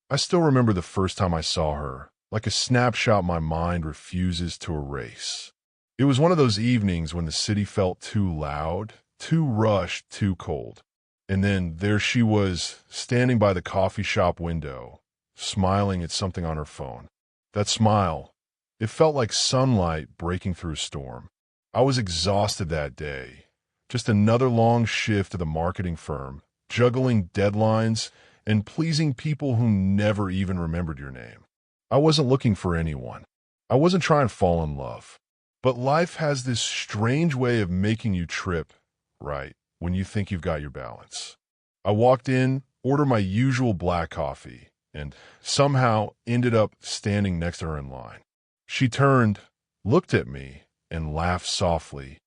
I still remember the first time I saw her, like a snapshot my mind refuses to erase. It was one of those evenings when the city felt too loud, too rushed, too cold. And then there she was, standing by the coffee shop window, smiling at something on her phone. That smile, it felt like sunlight breaking through a storm. I was exhausted that day. Just another long shift at the marketing firm, juggling deadlines and pleasing people who never even remembered your name. I wasn't looking for anyone. I wasn't trying to fall in love. But life has this strange way of making you trip, right, when you think you've got your balance. I walked in, ordered my usual black coffee, and somehow ended up standing next to her in line. She turned, looked at me, and laughed softly.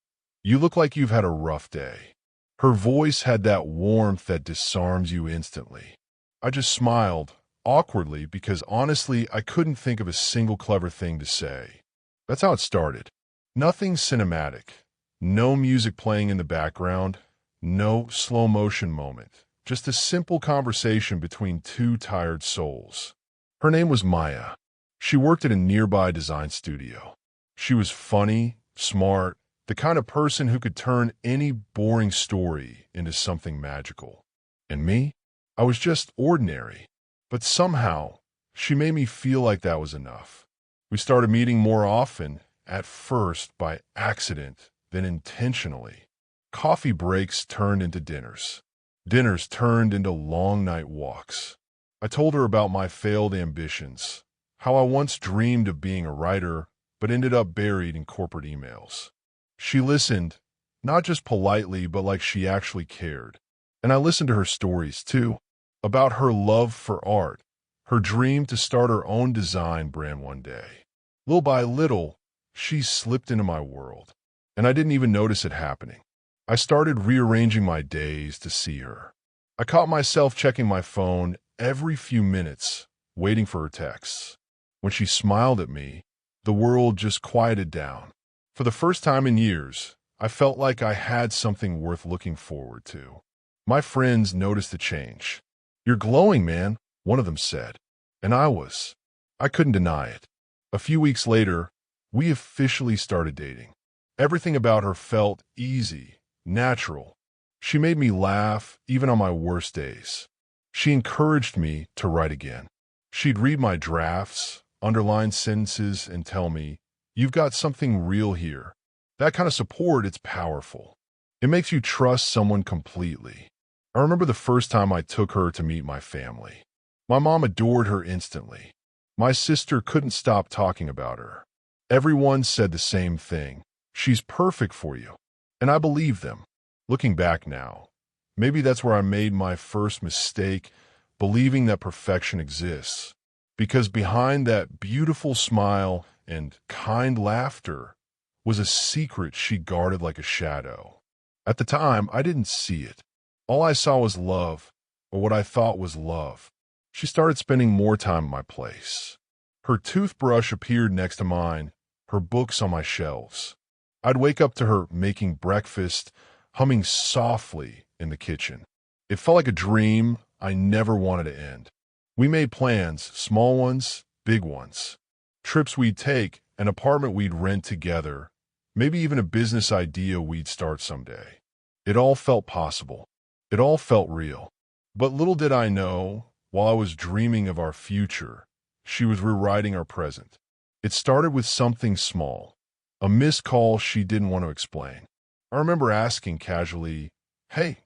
"You look like you've had a rough day." Her voice had that warmth that disarms you instantly. I just smiled, awkwardly, because honestly, I couldn't think of a single clever thing to say. That's how it started. Nothing cinematic. No music playing in the background. No slow motion moment. Just a simple conversation between two tired souls. Her name was Maya. She worked at a nearby design studio. She was funny, smart, the kind of person who could turn any boring story into something magical. And me? I was just ordinary. But somehow, she made me feel like that was enough. We started meeting more often, at first by accident, then intentionally. Coffee breaks turned into dinners. Dinners turned into long night walks. I told her about my failed ambitions, how I once dreamed of being a writer, but ended up buried in corporate emails. She listened, not just politely, but like she actually cared. And I listened to her stories, too, about her love for art, her dream to start her own design brand one day. Little by little, she slipped into my world, and I didn't even notice it happening. I started rearranging my days to see her. I caught myself checking my phone every few minutes, waiting for her texts. When she smiled at me, the world just quieted down. For the first time in years, I felt like I had something worth looking forward to. My friends noticed the change. "You're glowing, man," one of them said. And I couldn't deny it. A few weeks later, we officially started dating. Everything about her felt easy, natural. She made me laugh, even on my worst days. She encouraged me to write again. She'd read my drafts, underline sentences, and tell me, "You've got something real here." That kind of support, it's powerful. It makes you trust someone completely. I remember the first time I took her to meet my family. My mom adored her instantly. My sister couldn't stop talking about her. Everyone said the same thing. "She's perfect for you." And I believed them. Looking back now, maybe that's where I made my first mistake, believing that perfection exists. Because behind that beautiful smile and kind laughter was a secret she guarded like a shadow. At the time, I didn't see it. All I saw was love, or what I thought was love. She started spending more time at my place. Her toothbrush appeared next to mine, her books on my shelves. I'd wake up to her making breakfast, humming softly in the kitchen. It felt like a dream I never wanted to end. We made plans, small ones, big ones. Trips we'd take, an apartment we'd rent together, maybe even a business idea we'd start someday. It all felt possible. It all felt real. But little did I know, while I was dreaming of our future, she was rewriting our present. It started with something small, a missed call she didn't want to explain. I remember asking casually, "Hey,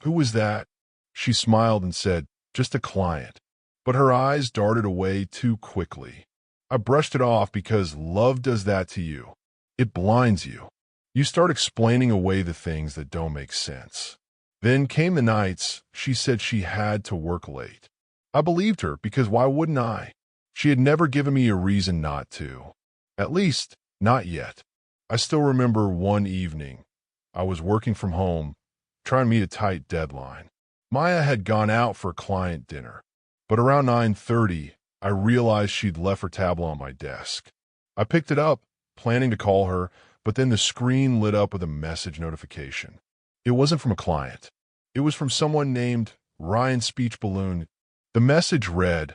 who was that?" She smiled and said, "Just a client." But her eyes darted away too quickly. I brushed it off because love does that to you. It blinds you. You start explaining away the things that don't make sense. Then came the nights she said she had to work late. I believed her because why wouldn't I? She had never given me a reason not to. At least, not yet. I still remember one evening. I was working from home, trying to meet a tight deadline. Maya had gone out for a client dinner, but around 9:30, I realized she'd left her tablet on my desk. I picked it up, planning to call her, but then the screen lit up with a message notification. It wasn't from a client. It was from someone named Ryan Speech Balloon. The message read,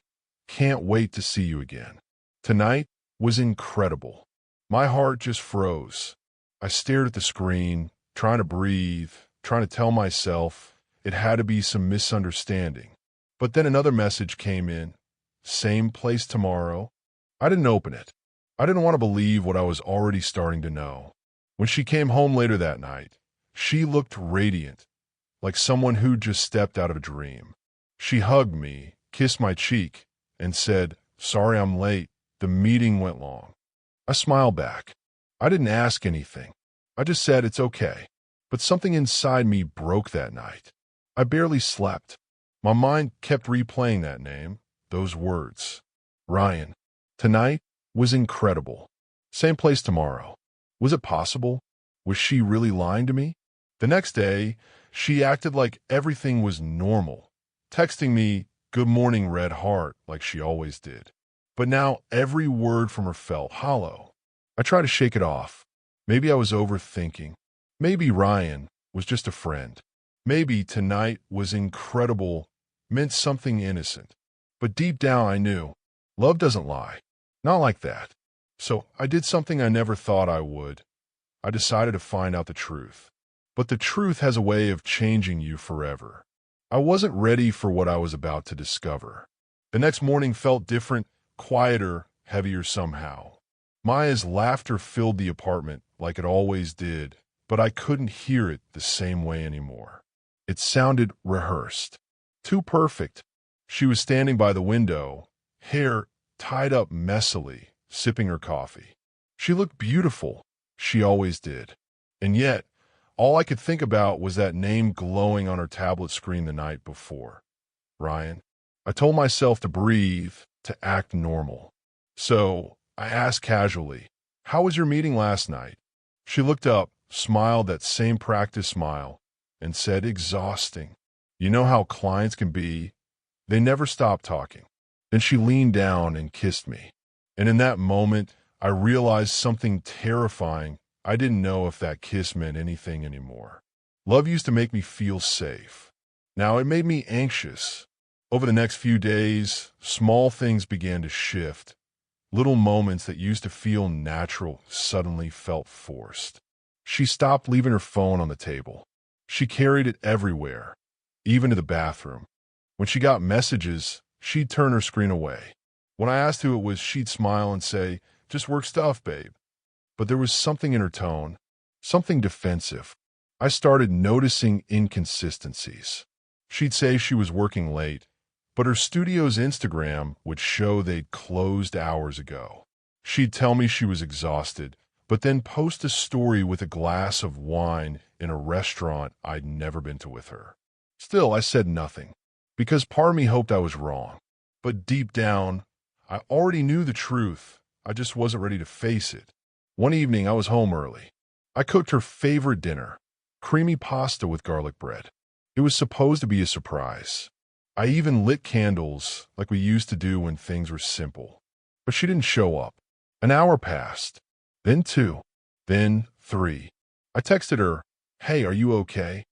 Can't wait to see you again. Tonight was incredible. My heart just froze. I stared at the screen, trying to breathe, trying to tell myself it had to be some misunderstanding. But then another message came in. Same place tomorrow. I didn't open it. I didn't want to believe what I was already starting to know. When she came home later that night, she looked radiant, like someone who'd just stepped out of a dream. She hugged me, kissed my cheek, and said, "Sorry I'm late. The meeting went long." I smiled back. I didn't ask anything. I just said it's okay. But something inside me broke that night. I barely slept. My mind kept replaying that name, those words. Ryan. Tonight was incredible. Same place tomorrow. Was it possible? Was she really lying to me? The next day, she acted like everything was normal, texting me, "Good morning, red heart," like she always did. But now every word from her felt hollow. I tried to shake it off. Maybe I was overthinking. Maybe Ryan was just a friend. Maybe tonight was incredible, meant something innocent. But deep down I knew, love doesn't lie. Not like that. So I did something I never thought I would. I decided to find out the truth. But the truth has a way of changing you forever. I wasn't ready for what I was about to discover. The next morning felt different, quieter, heavier somehow. Maya's laughter filled the apartment like it always did, but I couldn't hear it the same way anymore. It sounded rehearsed. Too perfect. She was standing by the window, hair tied up messily, sipping her coffee. She looked beautiful. She always did. And yet, all I could think about was that name glowing on her tablet screen the night before. Ryan. I told myself to breathe, to act normal. So I asked casually, "How was your meeting last night?" She looked up, smiled that same practice smile, and said, "Exhausting. You know how clients can be. They never stop talking." Then she leaned down and kissed me. And in that moment, I realized something terrifying. I didn't know if that kiss meant anything anymore. Love used to make me feel safe. Now it made me anxious. Over the next few days, small things began to shift. Little moments that used to feel natural suddenly felt forced. She stopped leaving her phone on the table. She carried it everywhere, even to the bathroom. When she got messages, she'd turn her screen away. When I asked who it was, she'd smile and say, "Just work stuff, babe." But there was something in her tone, something defensive. I started noticing inconsistencies. She'd say she was working late, but her studio's Instagram would show they'd closed hours ago. She'd tell me she was exhausted, but then post a story with a glass of wine in a restaurant I'd never been to with her. Still, I said nothing, because part of me hoped I was wrong. But deep down, I already knew the truth. I just wasn't ready to face it. One evening, I was home early. I cooked her favorite dinner, creamy pasta with garlic bread. It was supposed to be a surprise. I even lit candles like we used to do when things were simple. But she didn't show up. An hour passed, then 2, then 3. I texted her, "Hey, are you okay?"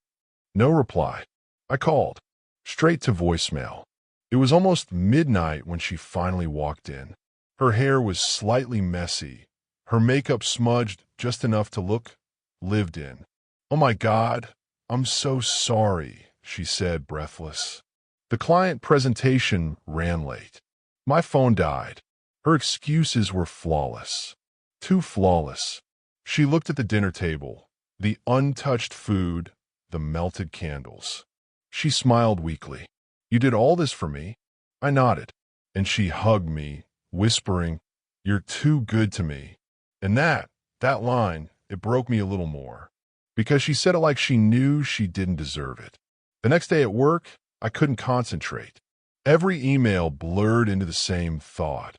No reply. I called, straight to voicemail. It was almost midnight when she finally walked in. Her hair was slightly messy, her makeup smudged just enough to look lived in. "Oh my God, I'm so sorry," she said, breathless. The client presentation ran late. My phone died. Her excuses were flawless. Too flawless. She looked at the dinner table, the untouched food, the melted candles. She smiled weakly. "You did all this for me?" I nodded, and she hugged me, whispering, "You're too good to me." And that line, it broke me a little more, because she said it like she knew she didn't deserve it. The next day at work, I couldn't concentrate. Every email blurred into the same thought.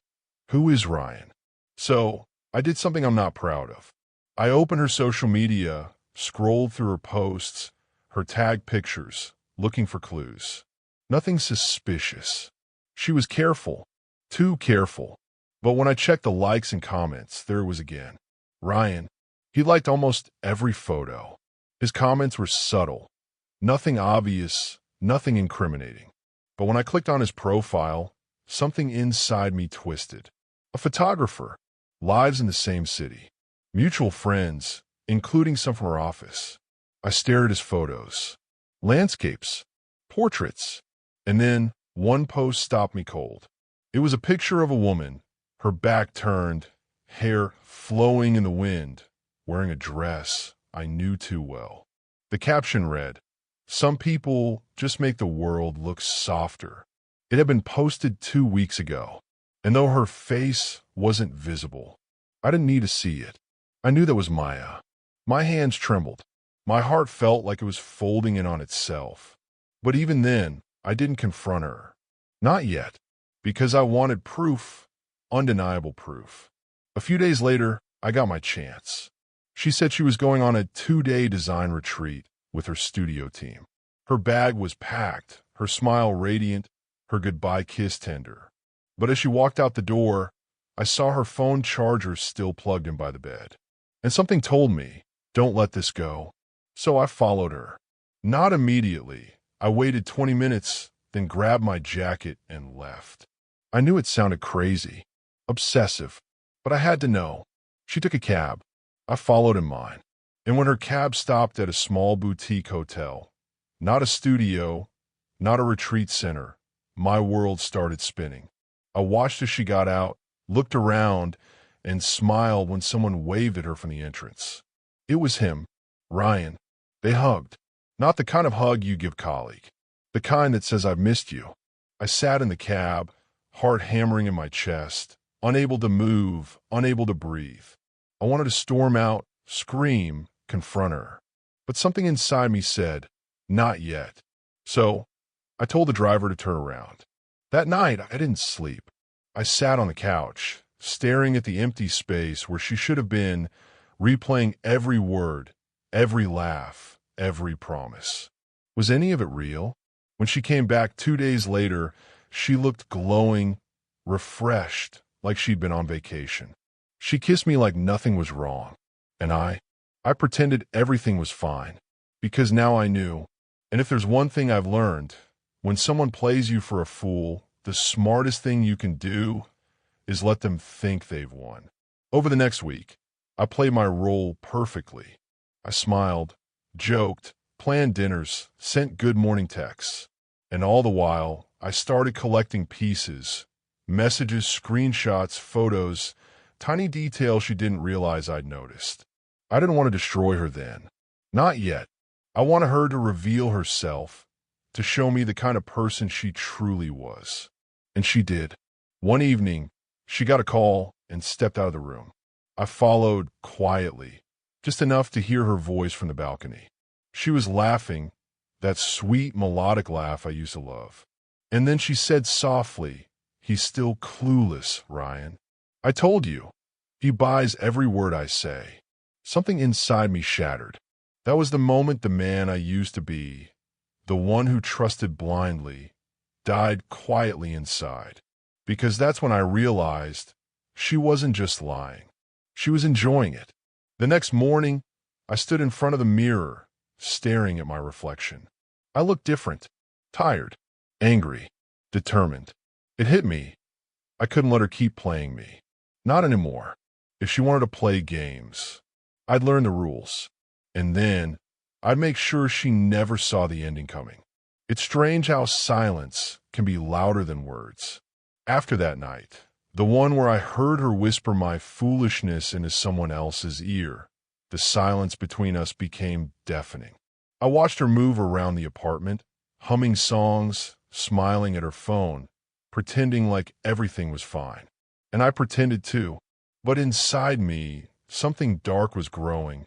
Who is Ryan? So I did something I'm not proud of. I opened her social media, scrolled through her posts, her tagged pictures, looking for clues. Nothing suspicious. She was careful, too careful. But when I checked the likes and comments, there it was again. Ryan. He liked almost every photo. His comments were subtle. Nothing obvious, nothing incriminating. But when I clicked on his profile, something inside me twisted. A photographer, lives in the same city, mutual friends, including some from her office. I stared at his photos, landscapes, portraits, and then one post stopped me cold. It was a picture of a woman, her back turned, hair flowing in the wind, wearing a dress I knew too well. The caption read, "Some people just make the world look softer." It had been posted 2 weeks ago, and though her face wasn't visible, I didn't need to see it. I knew that was Maya. My hands trembled. My heart felt like it was folding in on itself. But even then, I didn't confront her. Not yet, because I wanted proof, undeniable proof. A few days later, I got my chance. She said she was going on a 2-day design retreat with her studio team. Her bag was packed, her smile radiant, her goodbye kiss tender. But as she walked out the door, I saw her phone charger still plugged in by the bed. And something told me, don't let this go. So I followed her. Not immediately. I waited 20 minutes, then grabbed my jacket and left. I knew it sounded crazy, obsessive, but I had to know. She took a cab. I followed in mine. And when her cab stopped at a small boutique hotel, not a studio, not a retreat center, my world started spinning. I watched as she got out, looked around, and smiled when someone waved at her from the entrance. It was him, Ryan. They hugged. Not the kind of hug you give colleague. The kind that says, "I've missed you." I sat in the cab, heart hammering in my chest, unable to move, unable to breathe. I wanted to storm out, scream, confront her. But something inside me said, not yet. So I told the driver to turn around. That night, I didn't sleep. I sat on the couch, staring at the empty space where she should have been, replaying every word, every laugh, every promise. Was any of it real? When she came back 2 days later, she looked glowing, refreshed, like she'd been on vacation. She kissed me like nothing was wrong. And I pretended everything was fine, because now I knew. And if there's one thing I've learned, when someone plays you for a fool, the smartest thing you can do is let them think they've won. Over the next week, I played my role perfectly. I smiled, joked, planned dinners, sent good morning texts. And all the while, I started collecting pieces, messages, screenshots, photos, tiny details she didn't realize I'd noticed. I didn't want to destroy her then. Not yet. I wanted her to reveal herself, to show me the kind of person she truly was. And she did. One evening, she got a call and stepped out of the room. I followed quietly, just enough to hear her voice from the balcony. She was laughing, that sweet melodic laugh I used to love. And then she said softly, "He's still clueless, Ryan. I told you. He buys every word I say." Something inside me shattered. That was the moment the man I used to be, the one who trusted blindly, died quietly inside. Because that's when I realized she wasn't just lying. She was enjoying it. The next morning, I stood in front of the mirror, staring at my reflection. I looked different, tired, angry, determined. It hit me. I couldn't let her keep playing me. Not anymore. If she wanted to play games, I'd learn the rules. And then I'd make sure she never saw the ending coming. It's strange how silence can be louder than words. After that night, the one where I heard her whisper my foolishness into someone else's ear, the silence between us became deafening. I watched her move around the apartment, humming songs, smiling at her phone, pretending like everything was fine. And I pretended too. But inside me, something dark was growing.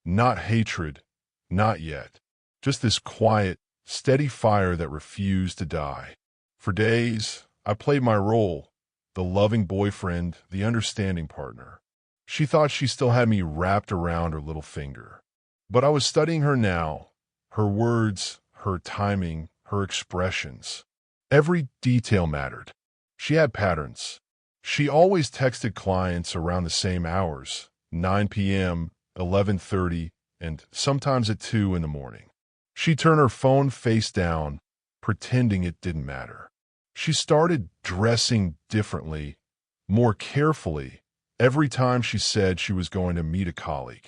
Not hatred, not yet. Just this quiet, steady fire that refused to die. For days, I played my role, the loving boyfriend, the understanding partner. She thought she still had me wrapped around her little finger. But I was studying her now, her words, her timing, her expressions. Every detail mattered. She had patterns. She always texted clients around the same hours, 9 p.m., 11:30, and sometimes at 2 in the morning. She turned her phone face down, pretending it didn't matter. She started dressing differently, more carefully, every time she said she was going to meet a colleague.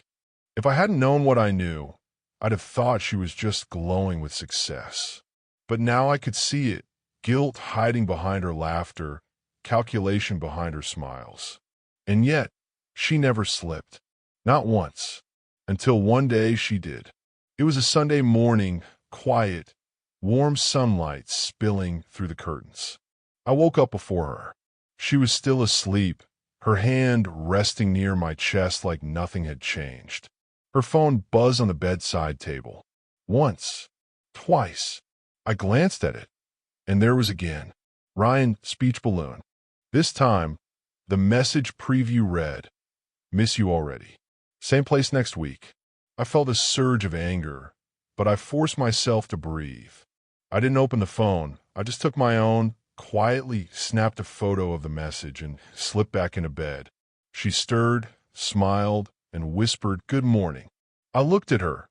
If I hadn't known what I knew, I'd have thought she was just glowing with success. But now I could see it, guilt hiding behind her laughter, calculation behind her smiles. And yet, she never slipped. Not once. Until one day she did. It was a Sunday morning, quiet, warm sunlight spilling through the curtains. I woke up before her. She was still asleep, her hand resting near my chest like nothing had changed. Her phone buzzed on the bedside table. Once. Twice. I glanced at it, and there was again. Ryan, speech balloon. This time, the message preview read, "Miss you already. Same place next week." I felt a surge of anger, but I forced myself to breathe. I didn't open the phone. I just took my own, quietly snapped a photo of the message, and slipped back into bed. She stirred, smiled, and whispered, "Good morning." I looked at her,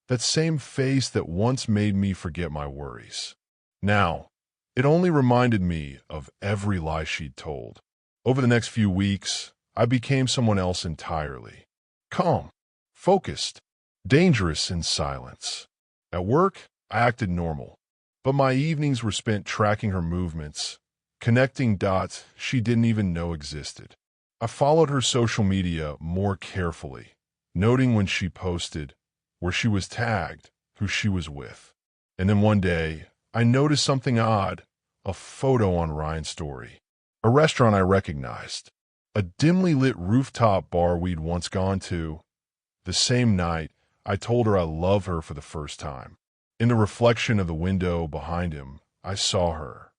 that same face that once made me forget my worries. Now, it only reminded me of every lie she'd told. Over the next few weeks, I became someone else entirely. Calm, focused, dangerous in silence. At work, I acted normal, but my evenings were spent tracking her movements, connecting dots she didn't even know existed. I followed her social media more carefully, noting when she posted, where she was tagged, who she was with. And then one day, I noticed something odd, a photo on Ryan's story. A restaurant I recognized, a dimly lit rooftop bar we'd once gone to. The same night, I told her I love her for the first time. In the reflection of the window behind him, I saw her,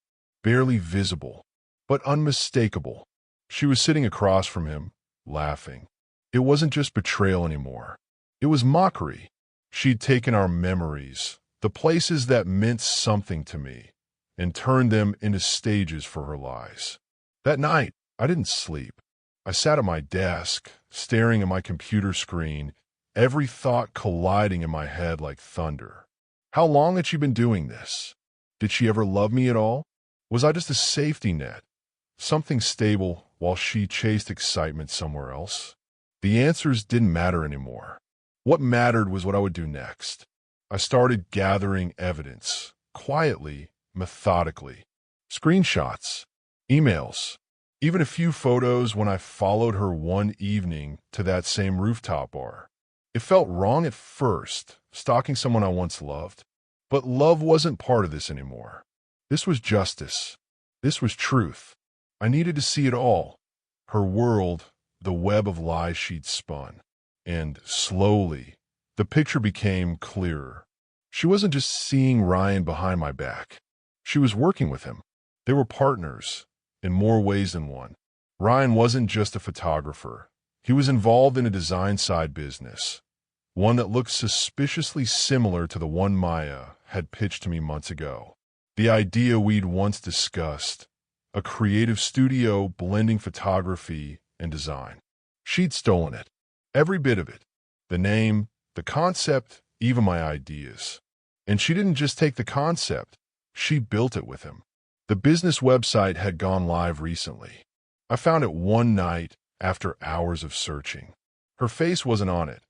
barely visible, but unmistakable. She was sitting across from him, laughing. It wasn't just betrayal anymore. It was mockery. She'd taken our memories, the places that meant something to me, and turned them into stages for her lies. That night, I didn't sleep. I sat at my desk, staring at my computer screen, every thought colliding in my head like thunder. How long had she been doing this? Did she ever love me at all? Was I just a safety net, something stable while she chased excitement somewhere else? The answers didn't matter anymore. What mattered was what I would do next. I started gathering evidence, quietly, methodically. Screenshots, emails, even a few photos when I followed her one evening to that same rooftop bar. It felt wrong at first, stalking someone I once loved. But love wasn't part of this anymore. This was justice. This was truth. I needed to see it all. Her world, the web of lies she'd spun. And slowly, the picture became clearer. She wasn't just seeing Ryan behind my back. She was working with him. They were partners, in more ways than one. Ryan wasn't just a photographer. He was involved in a design side business, one that looked suspiciously similar to the one Maya had pitched to me months ago. The idea we'd once discussed, a creative studio blending photography and design. She'd stolen it, every bit of it, the name, the concept, even my ideas. And she didn't just take the concept, she built it with him. The business website had gone live recently. I found it one night after hours of searching. Her face wasn't on it,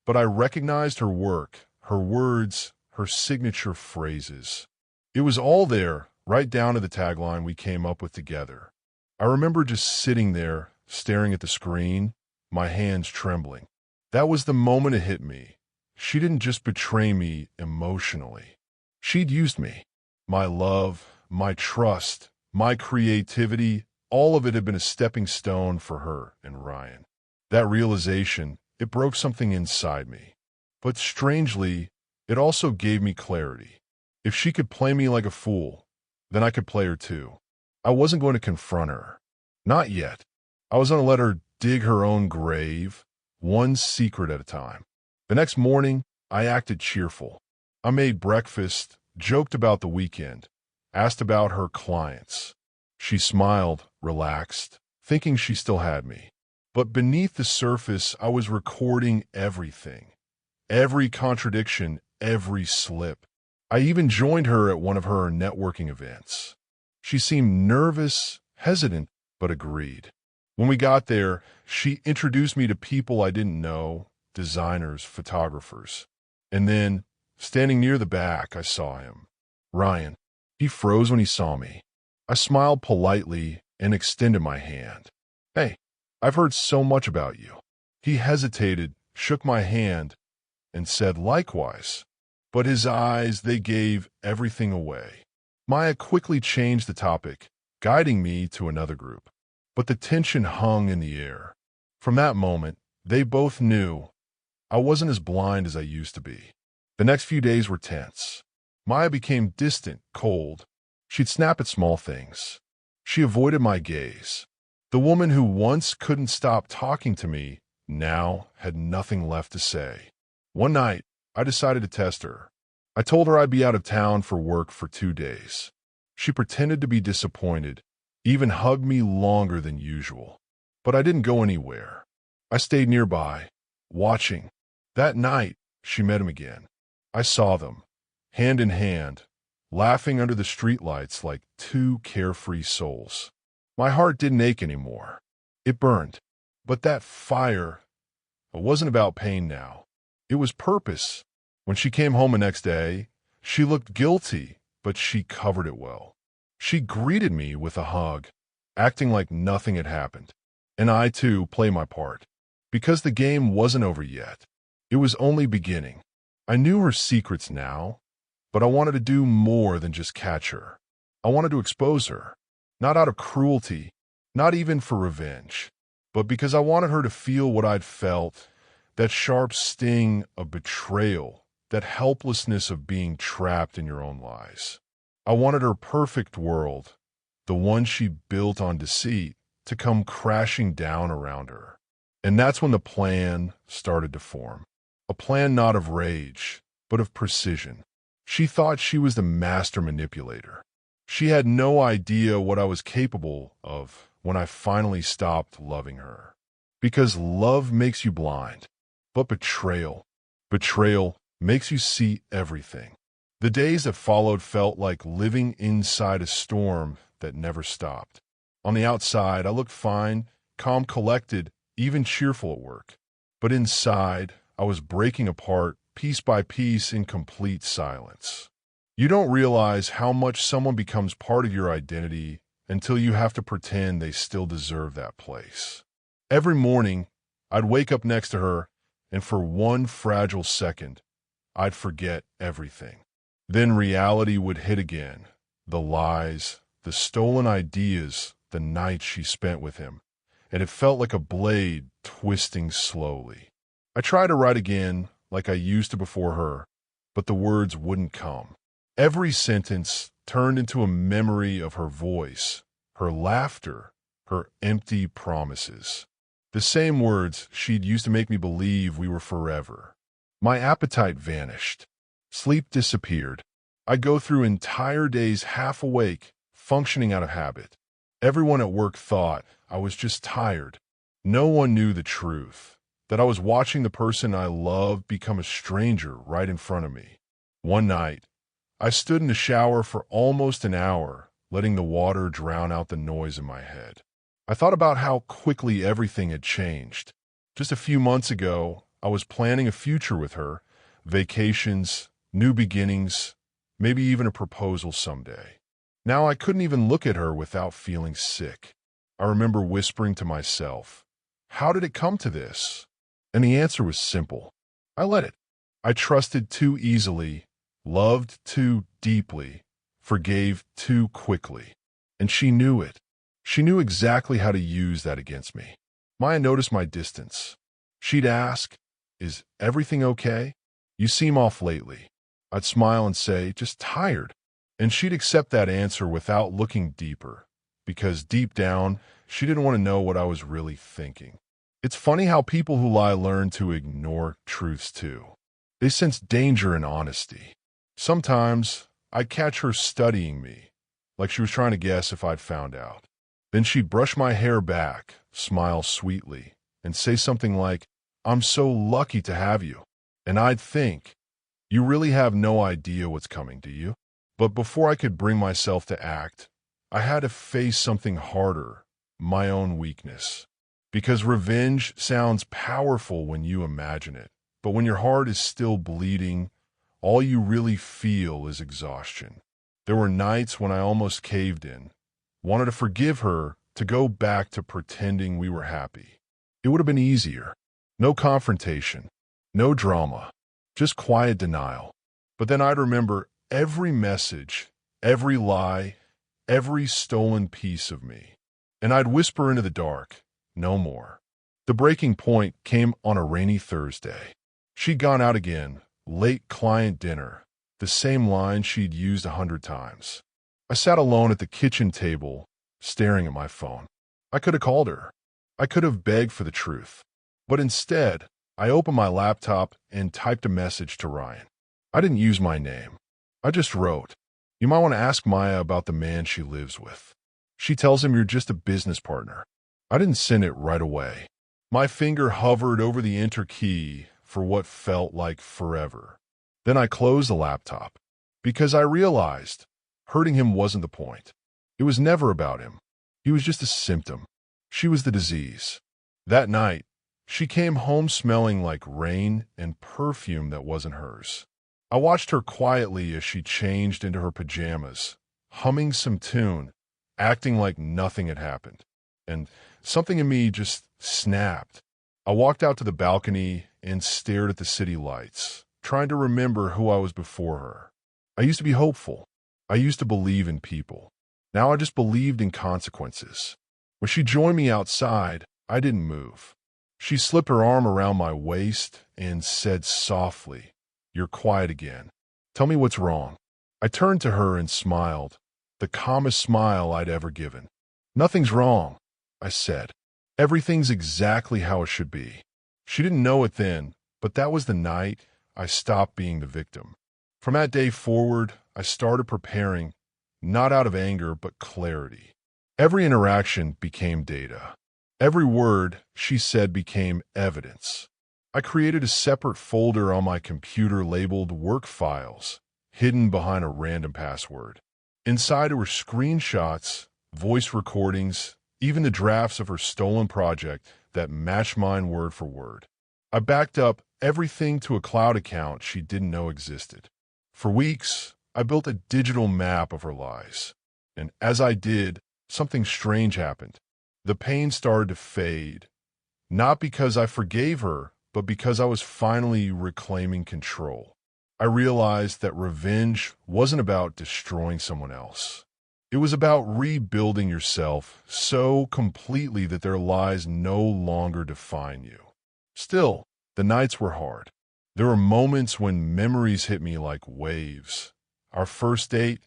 but I recognized her work, her words, her signature phrases. It was all there, right down to the tagline we came up with together. I remember just sitting there, staring at the screen, my hands trembling. That was the moment it hit me. She didn't just betray me emotionally. She'd used me. My love, my trust, my creativity, all of it had been a stepping stone for her and Ryan. That realization, it broke something inside me. But strangely, it also gave me clarity. If she could play me like a fool, then I could play her too. I wasn't going to confront her. Not yet. I was going to let her dig her own grave, one secret at a time. The next morning, I acted cheerful. I made breakfast, joked about the weekend, asked about her clients. She smiled, relaxed, thinking she still had me. But beneath the surface, I was recording everything. Every contradiction, every slip. I even joined her at one of her networking events. She seemed nervous, hesitant, but agreed. When we got there, she introduced me to people I didn't know, designers, photographers. And then, standing near the back, I saw him. Ryan. He froze when he saw me. I smiled politely and extended my hand. Hey, I've heard so much about you. He hesitated, shook my hand, and said likewise. But his eyes, they gave everything away. Maya quickly changed the topic, guiding me to another group. But the tension hung in the air. From that moment, they both knew I wasn't as blind as I used to be. The next few days were tense. Maya became distant, cold. She'd snap at small things. She avoided my gaze. The woman who once couldn't stop talking to me now had nothing left to say. One night, I decided to test her. I told her I'd be out of town for work for 2 days. She pretended to be disappointed, even hugged me longer than usual. But I didn't go anywhere. I stayed nearby, watching. That night, she met him again. I saw them, hand in hand, laughing under the streetlights like two carefree souls. My heart didn't ache anymore. It burned. But that fire, it wasn't about pain now. It was purpose. When she came home the next day, she looked guilty, but she covered it well. She greeted me with a hug, acting like nothing had happened. And I, too, played my part. Because the game wasn't over yet. It was only beginning. I knew her secrets now, but I wanted to do more than just catch her. I wanted to expose her. Not out of cruelty, not even for revenge, but because I wanted her to feel what I'd felt, that sharp sting of betrayal, that helplessness of being trapped in your own lies. I wanted her perfect world, the one she built on deceit, to come crashing down around her. And that's when the plan started to form. A plan not of rage, but of precision. She thought she was the master manipulator. She had no idea what I was capable of when I finally stopped loving her. Because love makes you blind, but betrayal makes you see everything. The days that followed felt like living inside a storm that never stopped. On the outside, I looked fine, calm, collected, even cheerful at work. But inside, I was breaking apart piece by piece in complete silence. You don't realize how much someone becomes part of your identity until you have to pretend they still deserve that place. Every morning, I'd wake up next to her, and for one fragile second, I'd forget everything. Then reality would hit again. The lies, the stolen ideas, the nights she spent with him. And it felt like a blade twisting slowly. I tried to write again, like I used to before her, but the words wouldn't come. Every sentence turned into a memory of her voice, her laughter, her empty promises. The same words she'd used to make me believe we were forever. My appetite vanished. Sleep disappeared. I'd go through entire days half awake, functioning out of habit. Everyone at work thought I was just tired. No one knew the truth, that I was watching the person I loved become a stranger right in front of me. One night, I stood in the shower for almost an hour, letting the water drown out the noise in my head. I thought about how quickly everything had changed. Just a few months ago, I was planning a future with her, vacations, new beginnings, maybe even a proposal someday. Now I couldn't even look at her without feeling sick. I remember whispering to myself, how did it come to this? And the answer was simple. I let it. I trusted too easily, loved too deeply, forgave too quickly. And she knew it. She knew exactly how to use that against me. Maya noticed my distance. She'd ask, is everything okay? You seem off lately. I'd smile and say, just tired. And she'd accept that answer without looking deeper, because deep down, she didn't want to know what I was really thinking. It's funny how people who lie learn to ignore truths too. They sense danger in honesty. Sometimes, I'd catch her studying me, like she was trying to guess if I'd found out. Then she'd brush my hair back, smile sweetly, and say something like, I'm so lucky to have you. And I'd think, you really have no idea what's coming, do you? But before I could bring myself to act, I had to face something harder, my own weakness. Because revenge sounds powerful when you imagine it, but when your heart is still bleeding, all you really feel is exhaustion. There were nights when I almost caved in, wanted to forgive her, to go back to pretending we were happy. It would have been easier. No confrontation, no drama, just quiet denial. But then I'd remember every message, every lie, every stolen piece of me. And I'd whisper into the dark, no more. The breaking point came on a rainy Thursday. She'd gone out again, late client dinner, the same line she'd used 100 times. I sat alone at the kitchen table, staring at my phone. I could have called her. I could have begged for the truth. But instead, I opened my laptop and typed a message to Ryan. I didn't use my name. I just wrote, "You might want to ask Maya about the man she lives with. She tells him you're just a business partner." I didn't send it right away. My finger hovered over the enter key for what felt like forever. Then I closed the laptop because I realized hurting him wasn't the point. It was never about him. He was just a symptom. She was the disease. That night, she came home smelling like rain and perfume that wasn't hers. I watched her quietly as she changed into her pajamas, humming some tune, acting like nothing had happened. And something in me just snapped. I walked out to the balcony and stared at the city lights, trying to remember who I was before her. I used to be hopeful. I used to believe in people. Now I just believed in consequences. When she joined me outside, I didn't move. She slipped her arm around my waist and said softly, "You're quiet again. Tell me what's wrong." I turned to her and smiled, the calmest smile I'd ever given. "Nothing's wrong," I said. "Everything's exactly how it should be." She didn't know it then, but that was the night I stopped being the victim. From that day forward, I started preparing, not out of anger, but clarity. Every interaction became data. Every word she said became evidence. I created a separate folder on my computer labeled Work Files, hidden behind a random password. Inside were screenshots, voice recordings, even the drafts of her stolen project that matched mine word for word. I backed up everything to a cloud account she didn't know existed. For weeks, I built a digital map of her lies. And as I did, something strange happened. The pain started to fade, not because I forgave her, but because I was finally reclaiming control. I realized that revenge wasn't about destroying someone else. It was about rebuilding yourself so completely that their lies no longer define you. Still, the nights were hard. There were moments when memories hit me like waves. Our first date,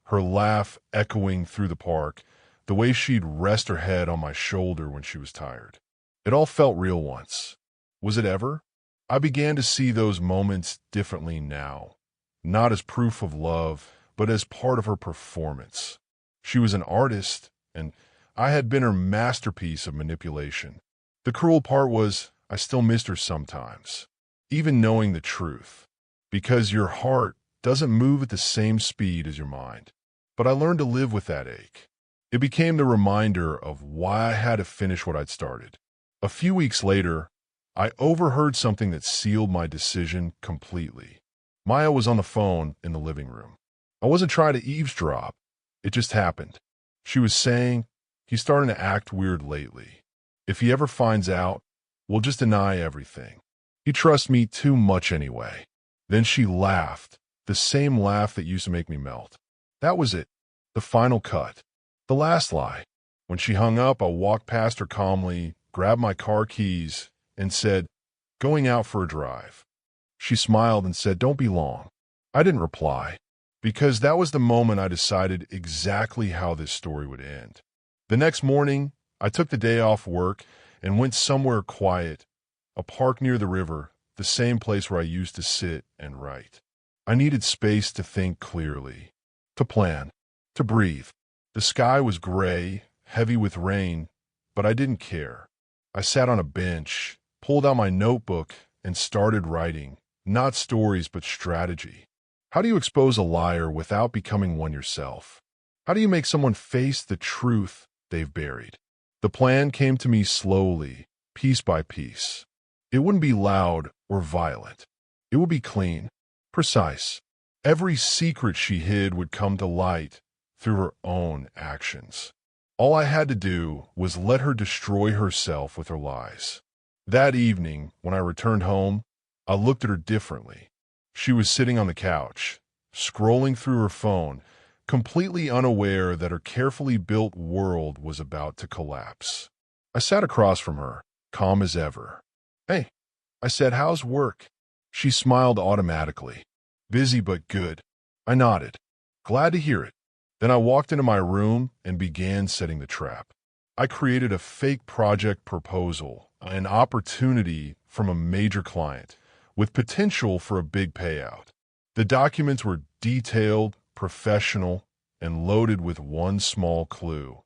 her laugh echoing through the park, the way she'd rest her head on my shoulder when she was tired. It all felt real once. Was it ever? I began to see those moments differently now, not as proof of love, but as part of her performance. She was an artist, and I had been her masterpiece of manipulation. The cruel part was I still missed her sometimes, even knowing the truth, because your heart doesn't move at the same speed as your mind. But I learned to live with that ache. It became the reminder of why I had to finish what I'd started. A few weeks later, I overheard something that sealed my decision completely. Maya was on the phone in the living room. I wasn't trying to eavesdrop. It just happened. She was saying, "He's starting to act weird lately. If he ever finds out, we'll just deny everything. He trusts me too much anyway." Then she laughed, the same laugh that used to make me melt. That was it, the final cut, the last lie. When she hung up, I walked past her calmly, grabbed my car keys, and said, "Going out for a drive." She smiled and said, "Don't be long." I didn't reply, because that was the moment I decided exactly how this story would end. The next morning, I took the day off work and went somewhere quiet, a park near the river, the same place where I used to sit and write. I needed space to think clearly, to plan, to breathe. The sky was gray, heavy with rain, but I didn't care. I sat on a bench, pulled out my notebook, and started writing, not stories but strategy. How do you expose a liar without becoming one yourself? How do you make someone face the truth they've buried? The plan came to me slowly, piece by piece. It wouldn't be loud or violent. It would be clean, precise. Every secret she hid would come to light through her own actions. All I had to do was let her destroy herself with her lies. That evening, when I returned home, I looked at her differently. She was sitting on the couch, scrolling through her phone, completely unaware that her carefully built world was about to collapse. I sat across from her, calm as ever. "Hey," I said, "how's work?" She smiled automatically. "Busy but good." I nodded, glad to hear it. Then I walked into my room and began setting the trap. I created a fake project proposal, an opportunity from a major client, with potential for a big payout. The documents were detailed, professional, and loaded with one small clue.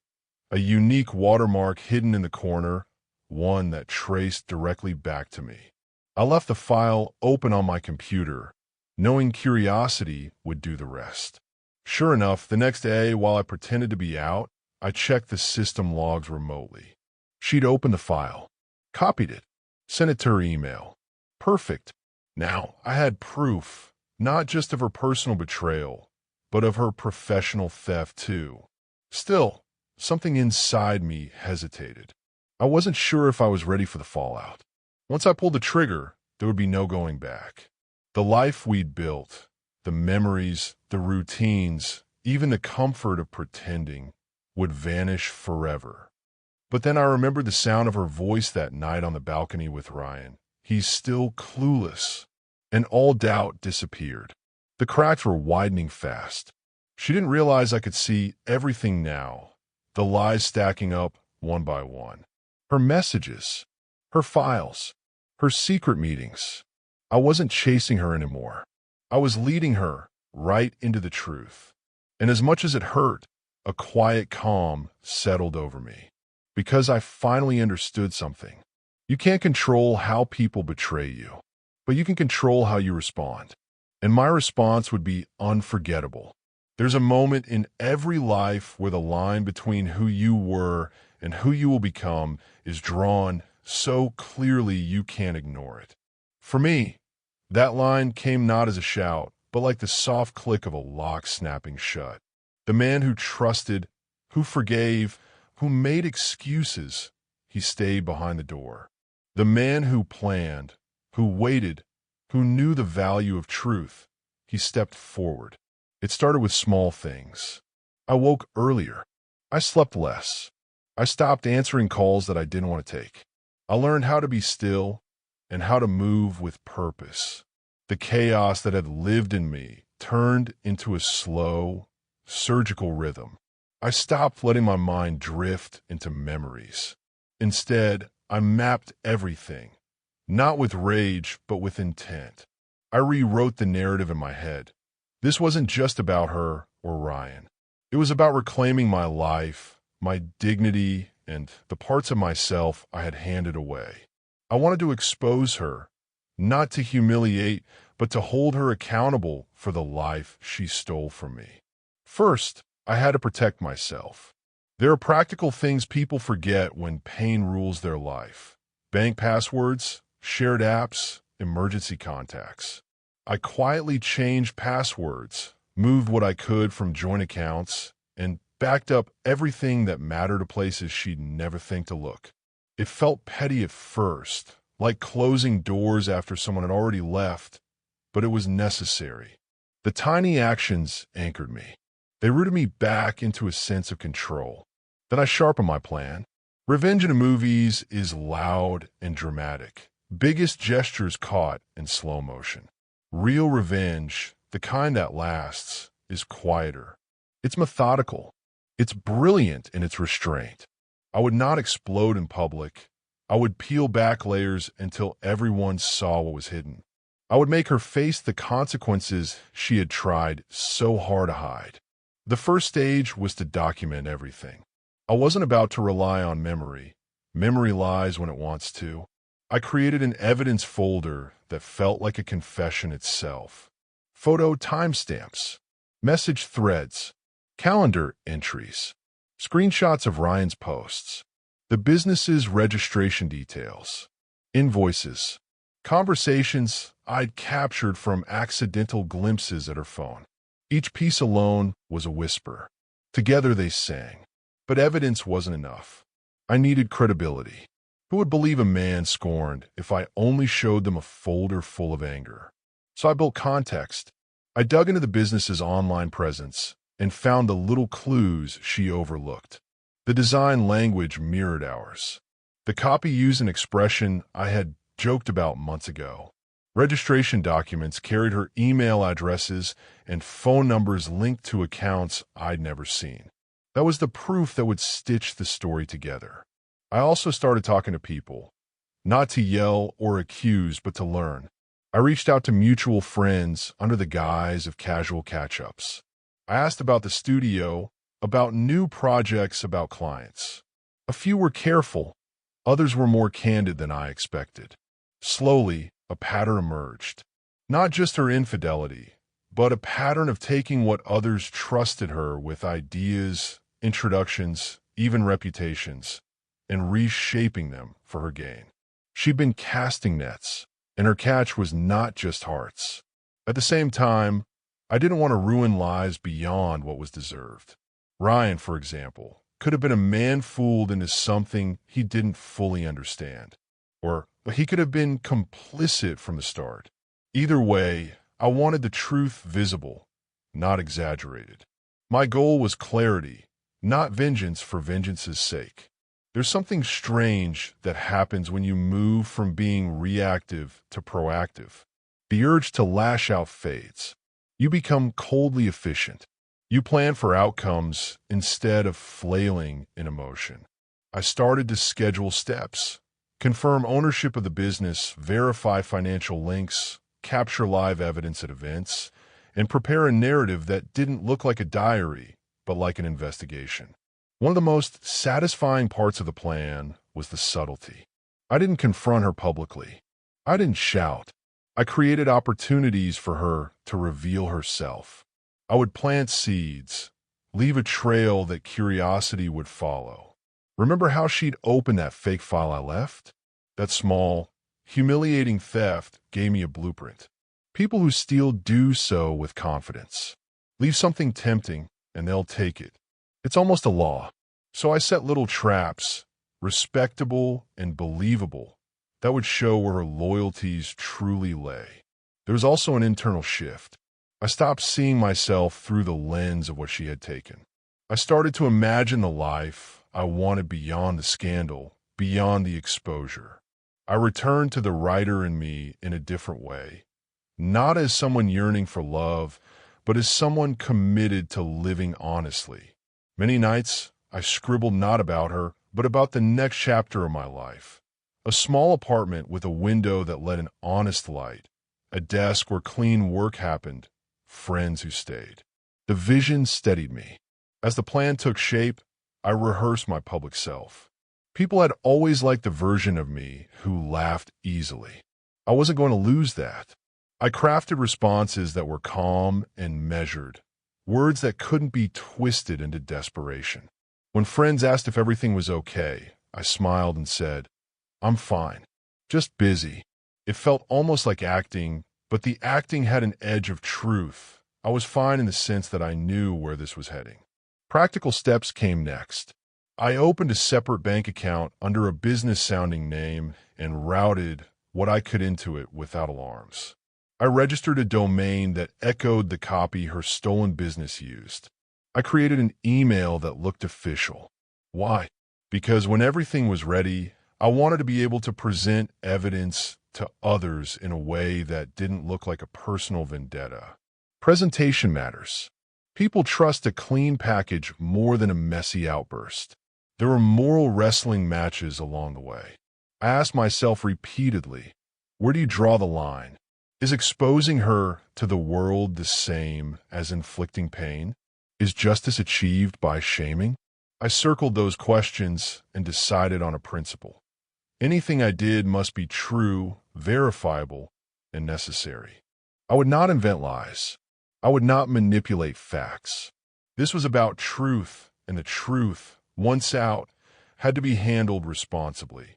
A unique watermark hidden in the corner, one that traced directly back to me. I left the file open on my computer, knowing curiosity would do the rest. Sure enough, the next day, while I pretended to be out, I checked the system logs remotely. She'd opened the file, copied it, sent it to her email. Perfect. Now, I had proof, not just of her personal betrayal, but of her professional theft too. Still, something inside me hesitated. I wasn't sure if I was ready for the fallout. Once I pulled the trigger, there would be no going back. The life we'd built, the memories, the routines, even the comfort of pretending, would vanish forever. But then I remembered the sound of her voice that night on the balcony with Ryan. He's still clueless. And all doubt disappeared. The cracks were widening fast. She didn't realize I could see everything now, the lies stacking up one by one. Her messages, her files, her secret meetings. I wasn't chasing her anymore. I was leading her right into the truth. And as much as it hurt, a quiet calm settled over me. Because I finally understood something. You can't control how people betray you, but you can control how you respond. And my response would be unforgettable. There's a moment in every life where the line between who you were and who you will become is drawn so clearly you can't ignore it. For me, that line came not as a shout, but like the soft click of a lock snapping shut. The man who trusted, who forgave, who made excuses, he stayed behind the door. The man who planned, who waited, who knew the value of truth, he stepped forward. It started with small things. I woke earlier. I slept less. I stopped answering calls that I didn't want to take. I learned how to be still and how to move with purpose. The chaos that had lived in me turned into a slow, surgical rhythm. I stopped letting my mind drift into memories. Instead, I mapped everything, not with rage, but with intent. I rewrote the narrative in my head. This wasn't just about her or Ryan. It was about reclaiming my life, my dignity, and the parts of myself I had handed away. I wanted to expose her, not to humiliate, but to hold her accountable for the life she stole from me. First, I had to protect myself. There are practical things people forget when pain rules their life. Bank passwords, shared apps, emergency contacts. I quietly changed passwords, moved what I could from joint accounts, and backed up everything that mattered to places she'd never think to look. It felt petty at first, like closing doors after someone had already left, but it was necessary. The tiny actions anchored me. They rooted me back into a sense of control. Then I sharpened my plan. Revenge in movies is loud and dramatic. Biggest gestures caught in slow motion. Real revenge, the kind that lasts, is quieter. It's methodical. It's brilliant in its restraint. I would not explode in public. I would peel back layers until everyone saw what was hidden. I would make her face the consequences she had tried so hard to hide. The first stage was to document everything. I wasn't about to rely on memory. Memory lies when it wants to. I created an evidence folder that felt like a confession itself. Photo timestamps, message threads, calendar entries, screenshots of Ryan's posts, the business's registration details, invoices, conversations I'd captured from accidental glimpses at her phone. Each piece alone was a whisper. Together they sang. But evidence wasn't enough. I needed credibility. Who would believe a man scorned if I only showed them a folder full of anger? So I built context. I dug into the business's online presence and found the little clues she overlooked. The design language mirrored ours. The copy used an expression I had joked about months ago. Registration documents carried her email addresses and phone numbers linked to accounts I'd never seen. That was the proof that would stitch the story together. I also started talking to people, not to yell or accuse, but to learn. I reached out to mutual friends under the guise of casual catch-ups. I asked about the studio, about new projects, about clients. A few were careful, others were more candid than I expected. Slowly, a pattern emerged. Not just her infidelity, but a pattern of taking what others trusted her with ideas, introductions, even reputations, and reshaping them for her gain. She'd been casting nets, and her catch was not just hearts. At the same time, I didn't want to ruin lives beyond what was deserved. Ryan, for example, could have been a man fooled into something he didn't fully understand. Or he could have been complicit from the start. Either way, I wanted the truth visible, not exaggerated. My goal was clarity, not vengeance for vengeance's sake. There's something strange that happens when you move from being reactive to proactive. The urge to lash out fades. You become coldly efficient. You plan for outcomes instead of flailing in emotion. I started to schedule steps. Confirm ownership of the business, verify financial links, capture live evidence at events, and prepare a narrative that didn't look like a diary, but like an investigation. One of the most satisfying parts of the plan was the subtlety. I didn't confront her publicly. I didn't shout. I created opportunities for her to reveal herself. I would plant seeds, leave a trail that curiosity would follow. Remember how she'd opened that fake file I left? That small, humiliating theft gave me a blueprint. People who steal do so with confidence. Leave something tempting, and they'll take it. It's almost a law. So I set little traps, respectable and believable, that would show where her loyalties truly lay. There was also an internal shift. I stopped seeing myself through the lens of what she had taken. I started to imagine the life I wanted beyond the scandal, beyond the exposure. I returned to the writer in me in a different way, not as someone yearning for love, but as someone committed to living honestly. Many nights, I scribbled not about her, but about the next chapter of my life. A small apartment with a window that let in honest light, a desk where clean work happened, friends who stayed. The vision steadied me. As the plan took shape, I rehearsed my public self. People had always liked the version of me who laughed easily. I wasn't going to lose that. I crafted responses that were calm and measured, words that couldn't be twisted into desperation. When friends asked if everything was okay, I smiled and said, "I'm fine, just busy." It felt almost like acting, but the acting had an edge of truth. I was fine in the sense that I knew where this was heading. Practical steps came next. I opened a separate bank account under a business-sounding name and routed what I could into it without alarms. I registered a domain that echoed the copy her stolen business used. I created an email that looked official. Why? Because when everything was ready, I wanted to be able to present evidence to others in a way that didn't look like a personal vendetta. Presentation matters. People trust a clean package more than a messy outburst. There were moral wrestling matches along the way. I asked myself repeatedly, where do you draw the line? Is exposing her to the world the same as inflicting pain? Is justice achieved by shaming? I circled those questions and decided on a principle. Anything I did must be true, verifiable, and necessary. I would not invent lies. I would not manipulate facts. This was about truth, and the truth, once out, had to be handled responsibly.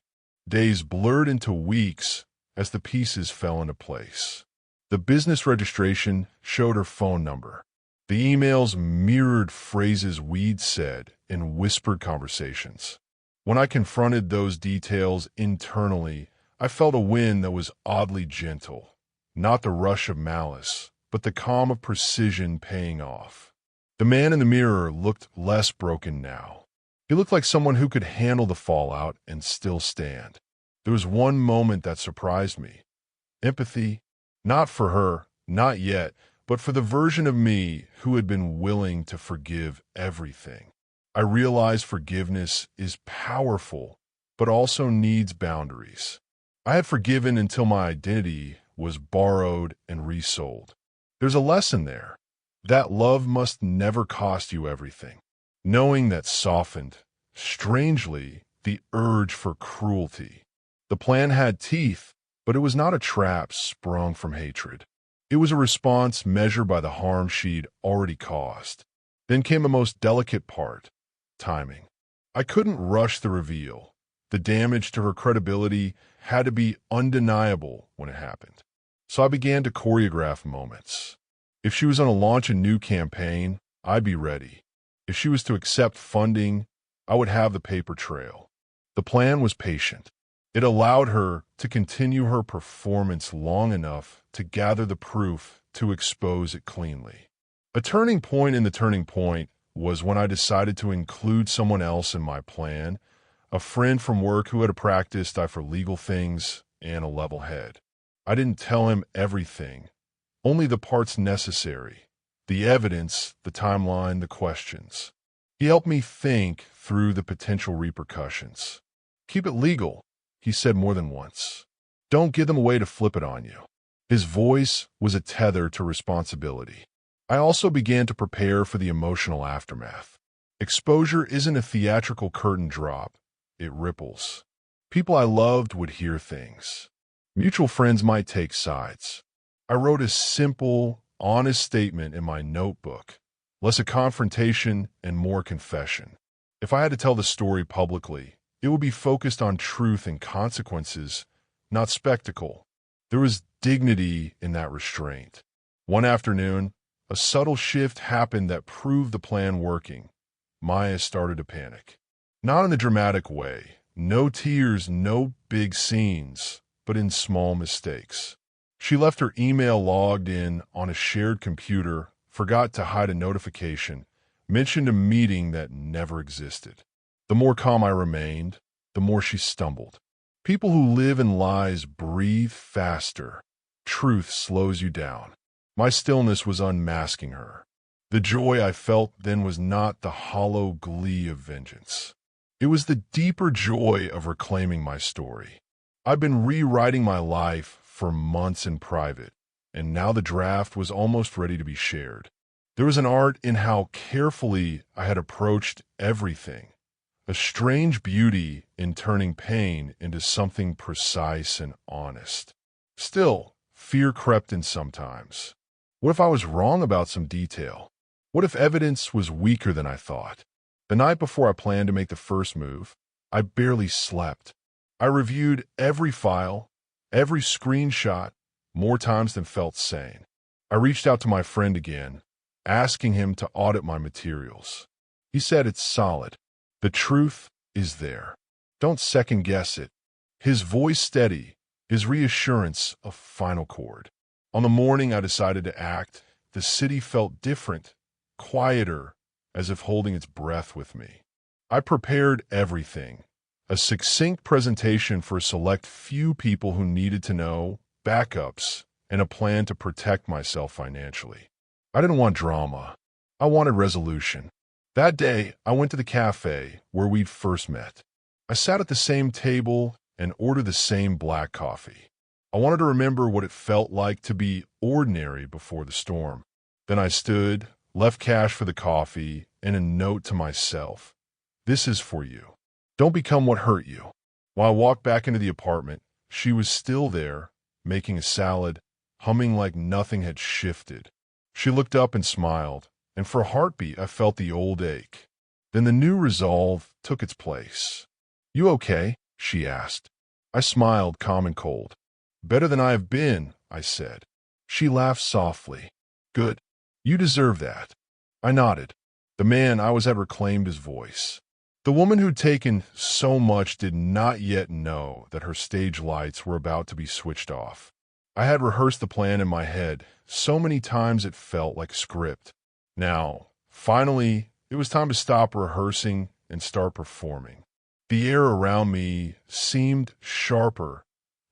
Days blurred into weeks as the pieces fell into place. The business registration showed her phone number. The emails mirrored phrases we'd said in whispered conversations. When I confronted those details internally, I felt a wind that was oddly gentle. Not the rush of malice, but the calm of precision paying off. The man in the mirror looked less broken now. He looked like someone who could handle the fallout and still stand. There was one moment that surprised me. Empathy, not for her, not yet, but for the version of me who had been willing to forgive everything. I realized forgiveness is powerful, but also needs boundaries. I had forgiven until my identity was borrowed and resold. There's a lesson there. That love must never cost you everything. Knowing that softened, strangely, the urge for cruelty. The plan had teeth, but it was not a trap sprung from hatred. It was a response measured by the harm she'd already caused. Then came a most delicate part, timing. I couldn't rush the reveal. The damage to her credibility had to be undeniable when it happened. So I began to choreograph moments. If she was going to launch a new campaign, I'd be ready. If she was to accept funding, I would have the paper trail. The plan was patient. It allowed her to continue her performance long enough to gather the proof to expose it cleanly. A turning point in the turning point was when I decided to include someone else in my plan, a friend from work who had a practiced eye for legal things and a level head. I didn't tell him everything, only the parts necessary, the evidence, the timeline, the questions. He helped me think through the potential repercussions. Keep it legal, he said more than once. Don't give them away to flip it on you. His voice was a tether to responsibility. I also began to prepare for the emotional aftermath. Exposure isn't a theatrical curtain drop. It ripples. People I loved would hear things. Mutual friends might take sides. I wrote a simple, honest statement in my notebook, less a confrontation and more confession. If I had to tell the story publicly, it would be focused on truth and consequences, not spectacle. There was dignity in that restraint. One afternoon, a subtle shift happened that proved the plan working. Maya started to panic. Not in the dramatic way. No tears, no big scenes, but in small mistakes. She left her email logged in on a shared computer, forgot to hide a notification, mentioned a meeting that never existed. The more calm I remained, the more she stumbled. People who live in lies breathe faster. Truth slows you down. My stillness was unmasking her. The joy I felt then was not the hollow glee of vengeance. It was the deeper joy of reclaiming my story. I'd been rewriting my life for months in private, and now the draft was almost ready to be shared. There was an art in how carefully I had approached everything, a strange beauty in turning pain into something precise and honest. Still, fear crept in sometimes. What if I was wrong about some detail? What if evidence was weaker than I thought? The night before I planned to make the first move, I barely slept. I reviewed every file, every screenshot, more times than felt sane. I reached out to my friend again, asking him to audit my materials. He said it's solid. The truth is there. Don't second guess it. His voice steady, his reassurance a final chord. On the morning I decided to act, the city felt different, quieter, as if holding its breath with me. I prepared everything. A succinct presentation for a select few people who needed to know, backups, and a plan to protect myself financially. I didn't want drama. I wanted resolution. That day, I went to the cafe where we'd first met. I sat at the same table and ordered the same black coffee. I wanted to remember what it felt like to be ordinary before the storm. Then I stood, left cash for the coffee, and a note to myself. This is for you. Don't become what hurt you. While I walked back into the apartment, she was still there, making a salad, humming like nothing had shifted. She looked up and smiled, and for a heartbeat I felt the old ache. Then the new resolve took its place. "You okay?" she asked. I smiled, calm and cold. "Better than I have been," I said. She laughed softly. "Good. You deserve that." I nodded. The man I was at reclaimed his voice. The woman who'd taken so much did not yet know that her stage lights were about to be switched off. I had rehearsed the plan in my head so many times it felt like a script. Now, finally, it was time to stop rehearsing and start performing. The air around me seemed sharper,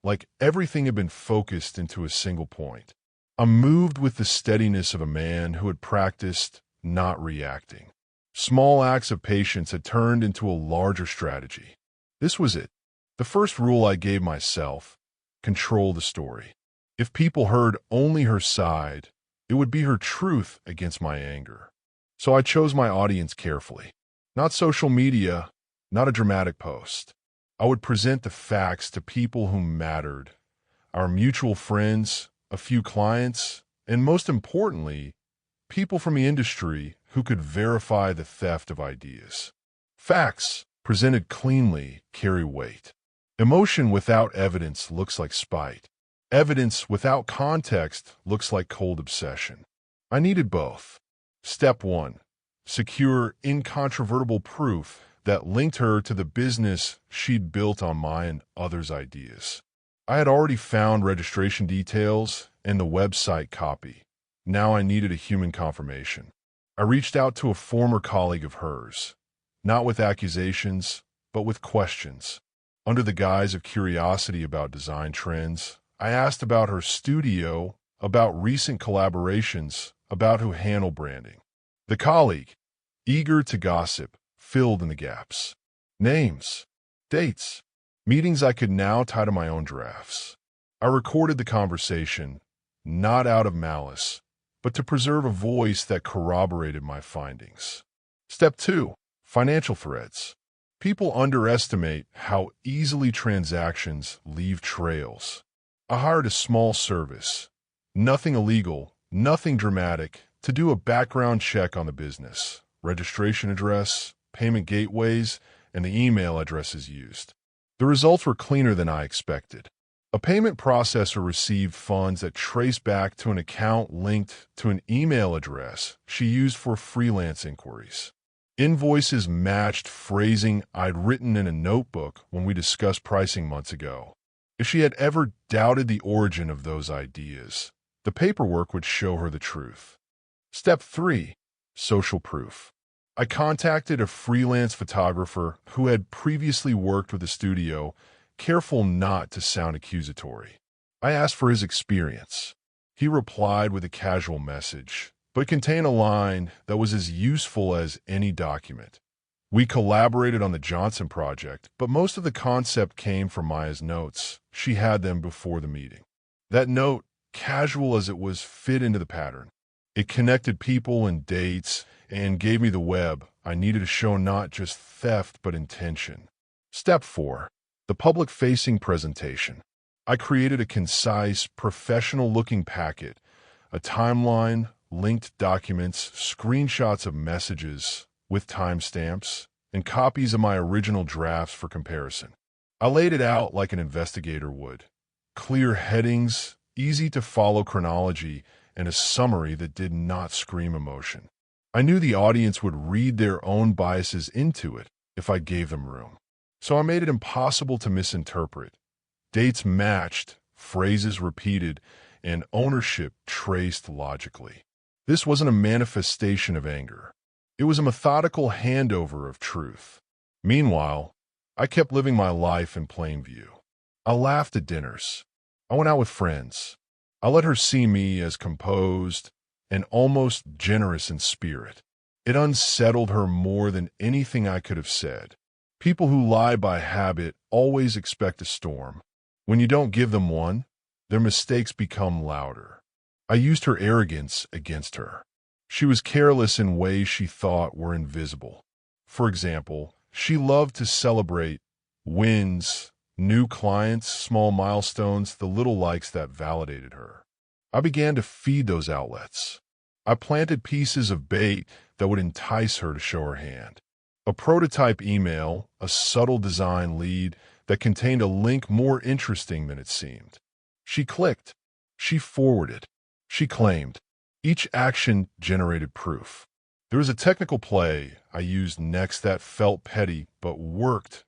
like everything had been focused into a single point. I moved with the steadiness of a man who had practiced not reacting. Small acts of patience had turned into a larger strategy. This was it. The first rule I gave myself: control the story. If people heard only her side, it would be her truth against my anger. So I chose my audience carefully. Not social media, not a dramatic post. I would present the facts to people who mattered: our mutual friends, a few clients, and most importantly, people from the industry who could verify the theft of ideas. Facts, presented cleanly, carry weight. Emotion without evidence looks like spite. Evidence without context looks like cold obsession. I needed both. Step 1. Secure incontrovertible proof that linked her to the business she'd built on my and others' ideas. I had already found registration details and the website copy. Now I needed a human confirmation. I reached out to a former colleague of hers, not with accusations, but with questions. Under the guise of curiosity about design trends, I asked about her studio, about recent collaborations, about who handled branding. The colleague, eager to gossip, filled in the gaps. Names, dates, meetings I could now tie to my own drafts. I recorded the conversation, not out of malice, but to preserve a voice that corroborated my findings. Step 2. Financial threads. People underestimate how easily transactions leave trails. I hired a small service, nothing illegal, nothing dramatic, to do a background check on the business, registration address, payment gateways, and the email addresses used. The results were cleaner than I expected. A payment processor received funds that traced back to an account linked to an email address she used for freelance inquiries. Invoices matched phrasing I'd written in a notebook when we discussed pricing months ago. If she had ever doubted the origin of those ideas, the paperwork would show her the truth. Step 3. Social proof. I contacted a freelance photographer who had previously worked with a studio, careful not to sound accusatory. I asked for his experience. He replied with a casual message, but contained a line that was as useful as any document. We collaborated on the Johnson project, but most of the concept came from Maya's notes. She had them before the meeting. That note, casual as it was, fit into the pattern. It connected people and dates and gave me the web I needed to show not just theft but intention. Step 4. The public-facing presentation. I created a concise, professional-looking packet, a timeline, linked documents, screenshots of messages with timestamps, and copies of my original drafts for comparison. I laid it out like an investigator would. Clear headings, easy-to-follow chronology, and a summary that did not scream emotion. I knew the audience would read their own biases into it if I gave them room. So I made it impossible to misinterpret. Dates matched, phrases repeated, and ownership traced logically. This wasn't a manifestation of anger. It was a methodical handover of truth. Meanwhile, I kept living my life in plain view. I laughed at dinners. I went out with friends. I let her see me as composed and almost generous in spirit. It unsettled her more than anything I could have said. People who lie by habit always expect a storm. When you don't give them one, their mistakes become louder. I used her arrogance against her. She was careless in ways she thought were invisible. For example, she loved to celebrate wins, new clients, small milestones, the little likes that validated her. I began to feed those outlets. I planted pieces of bait that would entice her to show her hand. A prototype email, a subtle design lead that contained a link more interesting than it seemed. She clicked. She forwarded. She claimed. Each action generated proof. There was a technical play I used next that felt petty but worked.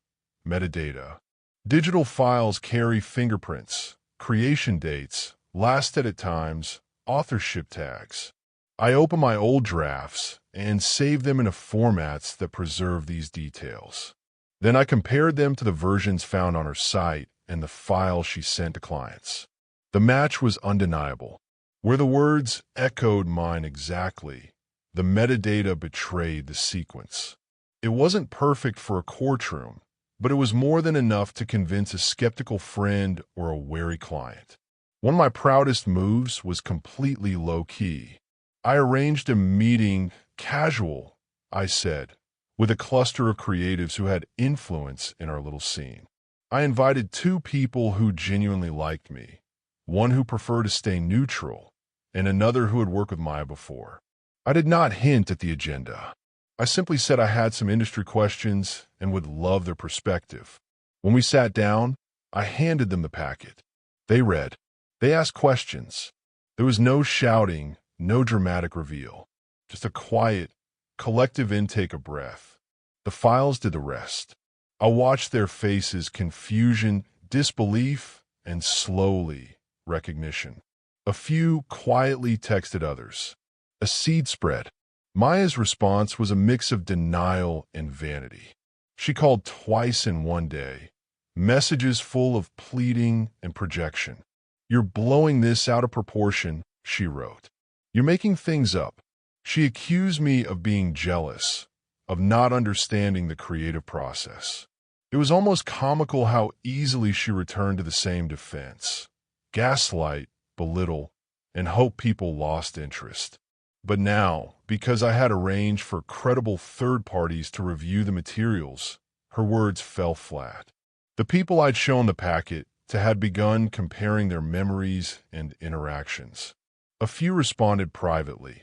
Metadata. Digital files carry fingerprints, creation dates, last edit times, authorship tags. I open my old drafts and save them in formats that preserve these details. Then I compared them to the versions found on her site and the files she sent to clients. The match was undeniable. Where the words echoed mine exactly, the metadata betrayed the sequence. It wasn't perfect for a courtroom, but it was more than enough to convince a skeptical friend or a wary client. One of my proudest moves was completely low-key. I arranged a meeting, casual, I said, with a cluster of creatives who had influence in our little scene. I invited two people who genuinely liked me, one who preferred to stay neutral, and another who had worked with Maya before. I did not hint at the agenda. I simply said I had some industry questions and would love their perspective. When we sat down, I handed them the packet. They read. They asked questions. There was no shouting, no dramatic reveal, just a quiet, collective intake of breath. The files did the rest. I watched their faces, confusion, disbelief, and slowly, recognition. A few quietly texted others. A seed spread. Maya's response was a mix of denial and vanity. She called twice in one day, messages full of pleading and projection. "You're blowing this out of proportion," she wrote. "You're making things up." She accused me of being jealous, of not understanding the creative process. It was almost comical how easily she returned to the same defense. Gaslight, belittle, and hope people lost interest. But now, because I had arranged for credible third parties to review the materials, her words fell flat. The people I'd shown the packet to had begun comparing their memories and interactions. A few responded privately.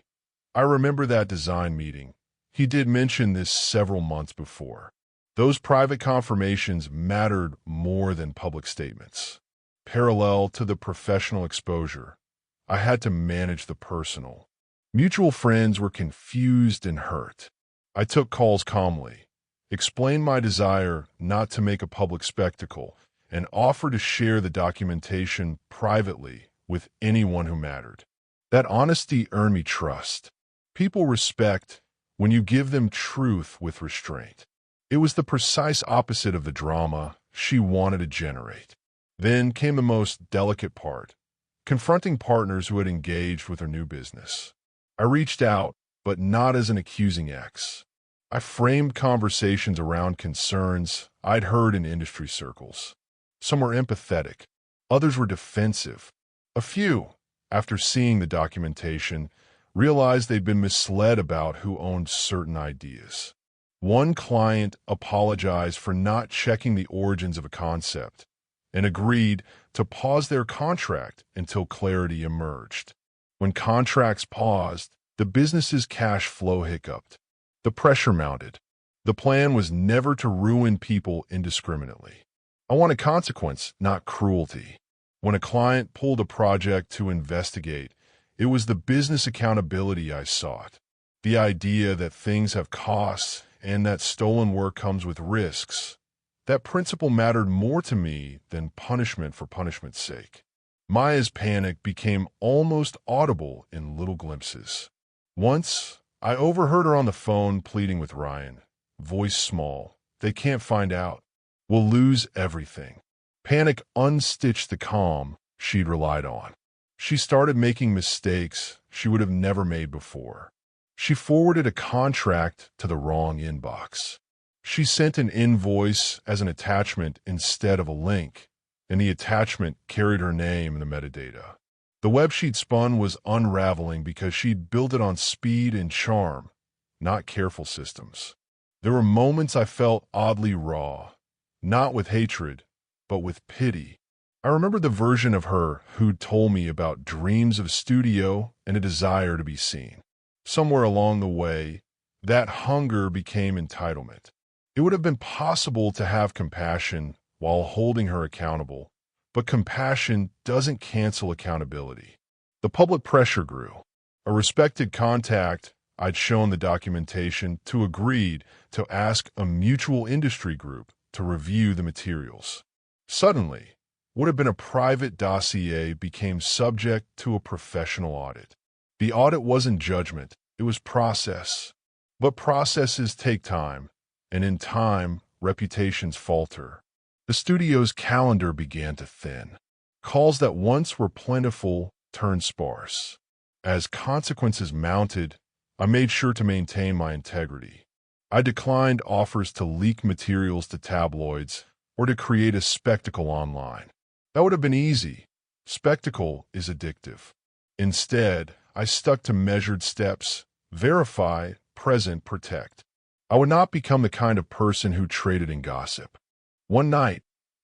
"I remember that design meeting. He did mention this several months before." Those private confirmations mattered more than public statements. Parallel to the professional exposure, I had to manage the personal. Mutual friends were confused and hurt. I took calls calmly, explained my desire not to make a public spectacle, and offered to share the documentation privately with anyone who mattered. That honesty earned me trust. People respect when you give them truth with restraint. It was the precise opposite of the drama she wanted to generate. Then came the most delicate part, confronting partners who had engaged with her new business. I reached out, but not as an accusing ex. I framed conversations around concerns I'd heard in industry circles. Some were empathetic, others were defensive. A few, after seeing the documentation, realized they'd been misled about who owned certain ideas. One client apologized for not checking the origins of a concept and agreed to pause their contract until clarity emerged. When contracts paused, the business's cash flow hiccuped. The pressure mounted. The plan was never to ruin people indiscriminately. I wanted consequence, not cruelty. When a client pulled a project to investigate, it was the business accountability I sought. The idea that things have costs and that stolen work comes with risks. That principle mattered more to me than punishment for punishment's sake. Maya's panic became almost audible in little glimpses. Once, I overheard her on the phone pleading with Ryan, voice small. "They can't find out. We'll lose everything." Panic unstitched the calm she'd relied on. She started making mistakes she would have never made before. She forwarded a contract to the wrong inbox. She sent an invoice as an attachment instead of a link, and the attachment carried her name in the metadata. The web she'd spun was unraveling because she'd built it on speed and charm, not careful systems. There were moments I felt oddly raw, not with hatred, but with pity. I remember the version of her who'd told me about dreams of a studio and a desire to be seen. Somewhere along the way, that hunger became entitlement. It would have been possible to have compassion while holding her accountable, but compassion doesn't cancel accountability. The public pressure grew. A respected contact I'd shown the documentation to agreed to ask a mutual industry group to review the materials. Suddenly, what had been a private dossier became subject to a professional audit. The audit wasn't judgment, it was process. But processes take time, and in time, reputations falter. The studio's calendar began to thin. Calls that once were plentiful turned sparse. As consequences mounted, I made sure to maintain my integrity. I declined offers to leak materials to tabloids or to create a spectacle online. That would have been easy. Spectacle is addictive. Instead, I stuck to measured steps: verify, present, protect. I would not become the kind of person who traded in gossip. One night,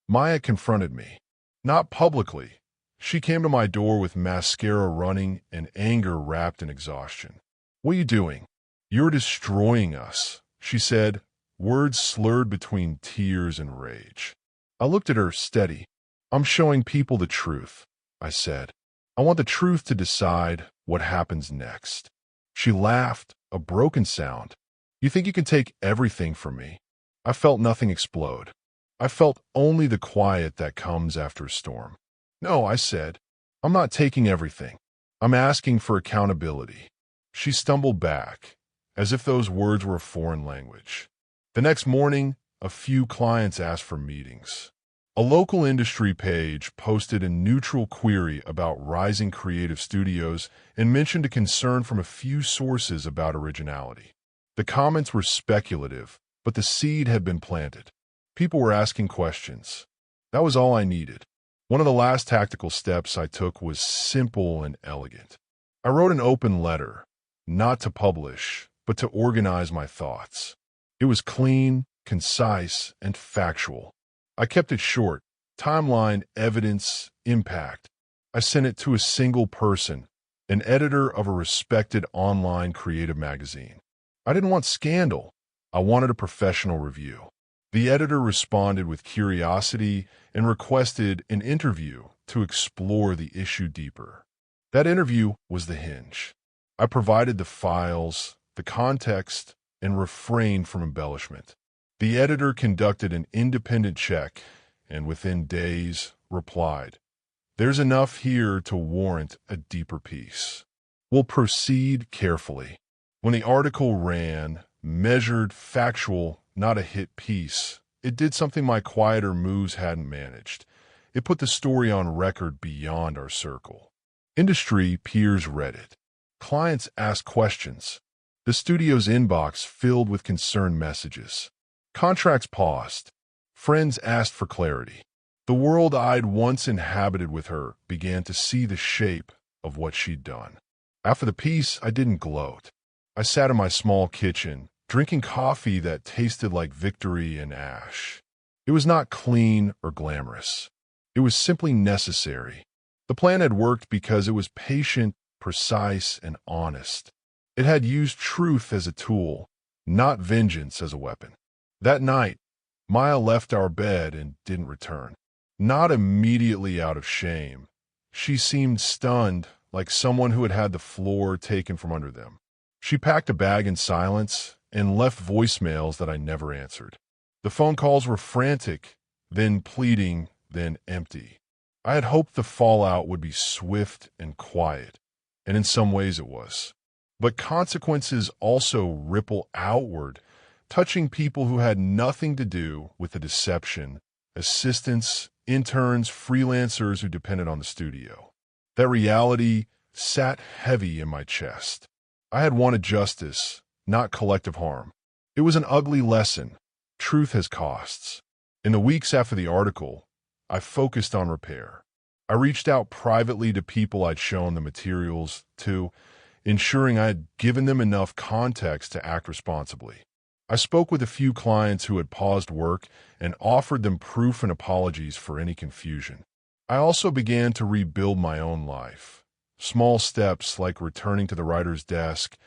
Maya confronted me. Not publicly. She came to my door with mascara running and anger wrapped in exhaustion. "What are you doing? You're destroying us," she said, words slurred between tears and rage. I looked at her steady. "I'm showing people the truth," I said. "I want the truth to decide what happens next." She laughed, a broken sound. "You think you can take everything from me?" I felt nothing explode. I felt only the quiet that comes after a storm. "No," I said. "I'm not taking everything. I'm asking for accountability." She stumbled back, as if those words were a foreign language. The next morning, a few clients asked for meetings. A local industry page posted a neutral query about rising creative studios and mentioned a concern from a few sources about originality. The comments were speculative, but the seed had been planted. People were asking questions. That was all I needed. One of the last tactical steps I took was simple and elegant. I wrote an open letter, not to publish, but to organize my thoughts. It was clean, concise, and factual. I kept it short: timeline, evidence, impact. I sent it to a single person, an editor of a respected online creative magazine. I didn't want scandal. I wanted a professional review. The editor responded with curiosity and requested an interview to explore the issue deeper. That interview was the hinge. I provided the files, the context, and refrained from embellishment. The editor conducted an independent check and within days replied, "There's enough here to warrant a deeper piece. We'll proceed carefully." When the article ran, measured, factual, not a hit piece, it did something my quieter moves hadn't managed. It put the story on record beyond our circle. Industry peers read it. Clients asked questions. The studio's inbox filled with concerned messages. Contracts paused. Friends asked for clarity. The world I'd once inhabited with her began to see the shape of what she'd done. After the piece, I didn't gloat. I sat in my small kitchen, drinking coffee that tasted like victory and ash. It was not clean or glamorous. It was simply necessary. The plan had worked because it was patient, precise, and honest. It had used truth as a tool, not vengeance as a weapon. That night, Maya left our bed and didn't return. Not immediately out of shame. She seemed stunned, like someone who had had the floor taken from under them. She packed a bag in silence and left voicemails that I never answered. The phone calls were frantic, then pleading, then empty. I had hoped the fallout would be swift and quiet, and in some ways it was. But consequences also ripple outward, touching people who had nothing to do with the deception: assistants, interns, freelancers who depended on the studio. That reality sat heavy in my chest. I had wanted justice, not collective harm. It was an ugly lesson. Truth has costs. In the weeks after the article, I focused on repair. I reached out privately to people I'd shown the materials to, ensuring I had given them enough context to act responsibly. I spoke with a few clients who had paused work and offered them proof and apologies for any confusion. I also began to rebuild my own life. Small steps like returning to the writer's desk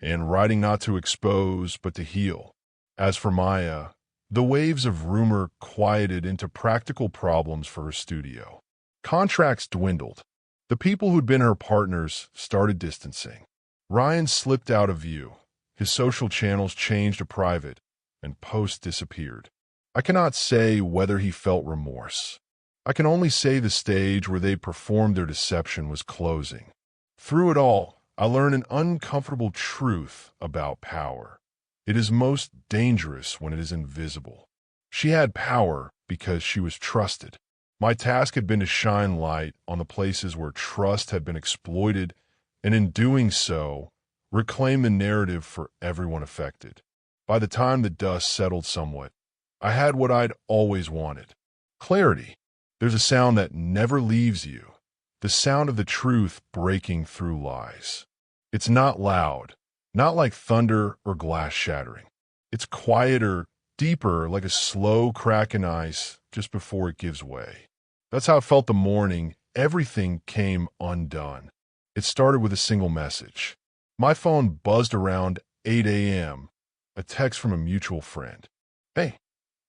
and writing not to expose but to heal. As for Maya, the waves of rumor quieted into practical problems for her studio. Contracts dwindled. The people who'd been her partners started distancing. Ryan slipped out of view. His social channels changed to private, and posts disappeared. I cannot say whether he felt remorse. I can only say the stage where they performed their deception was closing. Through it all, I learned an uncomfortable truth about power. It is most dangerous when it is invisible. She had power because she was trusted. My task had been to shine light on the places where trust had been exploited, and in doing so, reclaim the narrative for everyone affected. By the time the dust settled somewhat, I had what I'd always wanted. Clarity. There's a sound that never leaves you. The sound of the truth breaking through lies. It's not loud, not like thunder or glass shattering. It's quieter, deeper, like a slow crack in ice just before it gives way. That's how I felt the morning everything came undone. It started with a single message. My phone buzzed around 8 a.m., a text from a mutual friend. Hey,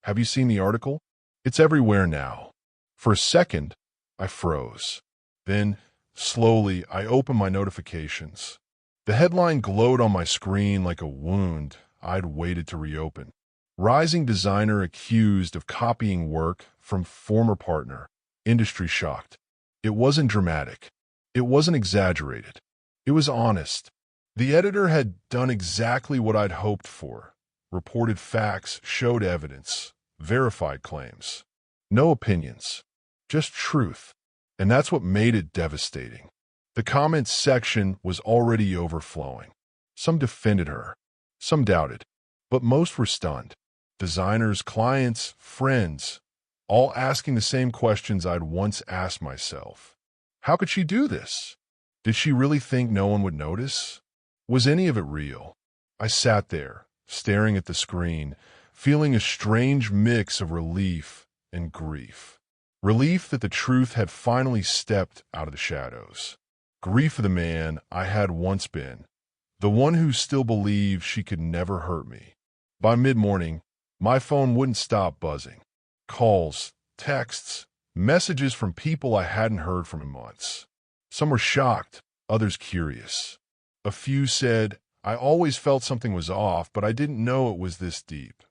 have you seen the article? It's everywhere now. For a second, I froze. Then, slowly, I opened my notifications. The headline glowed on my screen like a wound I'd waited to reopen. Rising designer accused of copying work from former partner. Industry shocked. It wasn't dramatic. It wasn't exaggerated. It was honest. The editor had done exactly what I'd hoped for. Reported facts, showed evidence, verified claims. No opinions, just truth. And that's what made it devastating. The comments section was already overflowing. Some defended her, some doubted, but most were stunned. Designers, clients, friends, all asking the same questions I'd once asked myself. How could she do this? Did she really think no one would notice? Was any of it real? I sat there, staring at the screen, feeling a strange mix of relief and grief. Relief that the truth had finally stepped out of the shadows. Grief for the man I had once been, the one who still believed she could never hurt me. By mid-morning, my phone wouldn't stop buzzing. Calls, texts, messages from people I hadn't heard from in months. Some were shocked, others curious. A few said, I always felt something was off, but I didn't know it was this deep.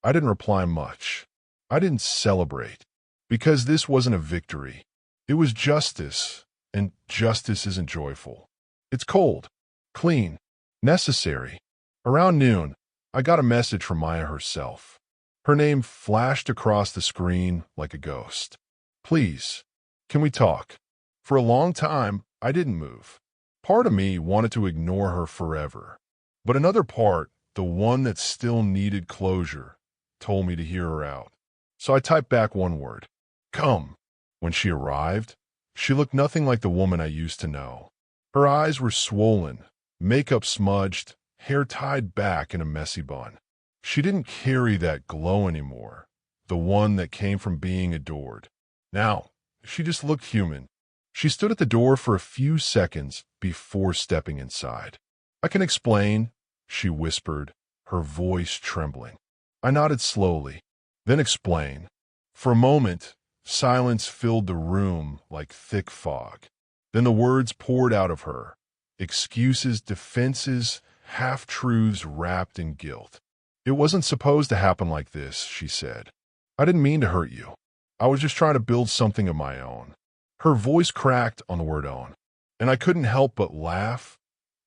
I didn't reply much. I didn't celebrate, because this wasn't a victory. It was justice, and justice isn't joyful. It's cold, clean, necessary. Around noon, I got a message from Maya herself. Her name flashed across the screen like a ghost. Please, can we talk? For a long time, I didn't move. Part of me wanted to ignore her forever. But another part, the one that still needed closure, told me to hear her out. So I typed back one word. Come. When she arrived, she looked nothing like the woman I used to know. Her eyes were swollen, makeup smudged, hair tied back in a messy bun. She didn't carry that glow anymore, the one that came from being adored. Now, she just looked human. She stood at the door for a few seconds before stepping inside. I can explain, she whispered, her voice trembling. I nodded slowly. Then explain. For a moment, silence filled the room like thick fog. Then the words poured out of her. Excuses, defenses, half-truths wrapped in guilt. It wasn't supposed to happen like this, she said. I didn't mean to hurt you. I was just trying to build something of my own. Her voice cracked on the word own, and I couldn't help but laugh,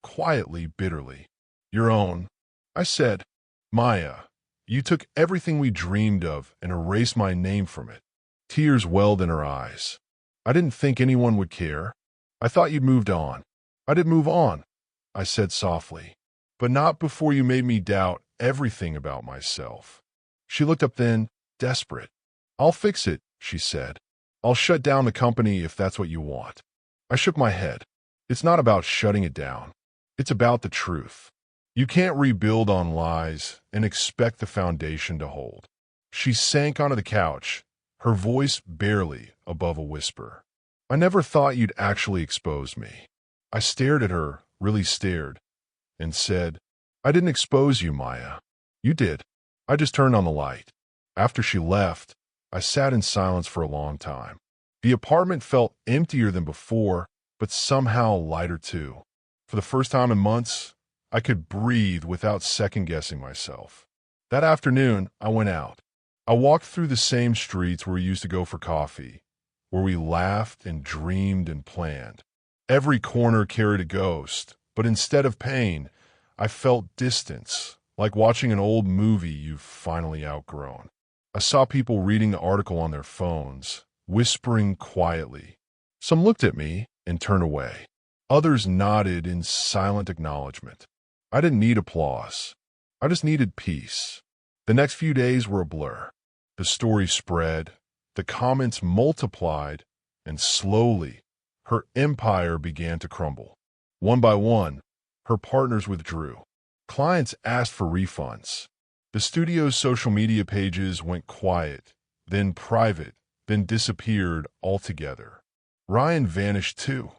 quietly, bitterly. Your own, I said. Maya, you took everything we dreamed of and erased my name from it. Tears welled in her eyes. I didn't think anyone would care. I thought you'd moved on. I did move on, I said softly, but not before you made me doubt everything about myself. She looked up then, desperate. I'll fix it, she said. I'll shut down the company if that's what you want. I shook my head. It's not about shutting it down. It's about the truth. You can't rebuild on lies and expect the foundation to hold. She sank onto the couch, her voice barely above a whisper. "I never thought you'd actually expose me." I stared at her, really stared, and said, "I didn't expose you, Maya. You did. I just turned on the light." After she left, I sat in silence for a long time. The apartment felt emptier than before, but somehow lighter too. For the first time in months, I could breathe without second-guessing myself. That afternoon, I went out. I walked through the same streets where we used to go for coffee, where we laughed and dreamed and planned. Every corner carried a ghost, but instead of pain, I felt distance, like watching an old movie you've finally outgrown. I saw people reading the article on their phones, whispering quietly. Some looked at me and turned away. Others nodded in silent acknowledgement. I didn't need applause. I just needed peace. The next few days were a blur. The story spread, the comments multiplied, and slowly, her empire began to crumble. One by one, her partners withdrew. Clients asked for refunds. The studio's social media pages went quiet, then private, then disappeared altogether. Ryan vanished too.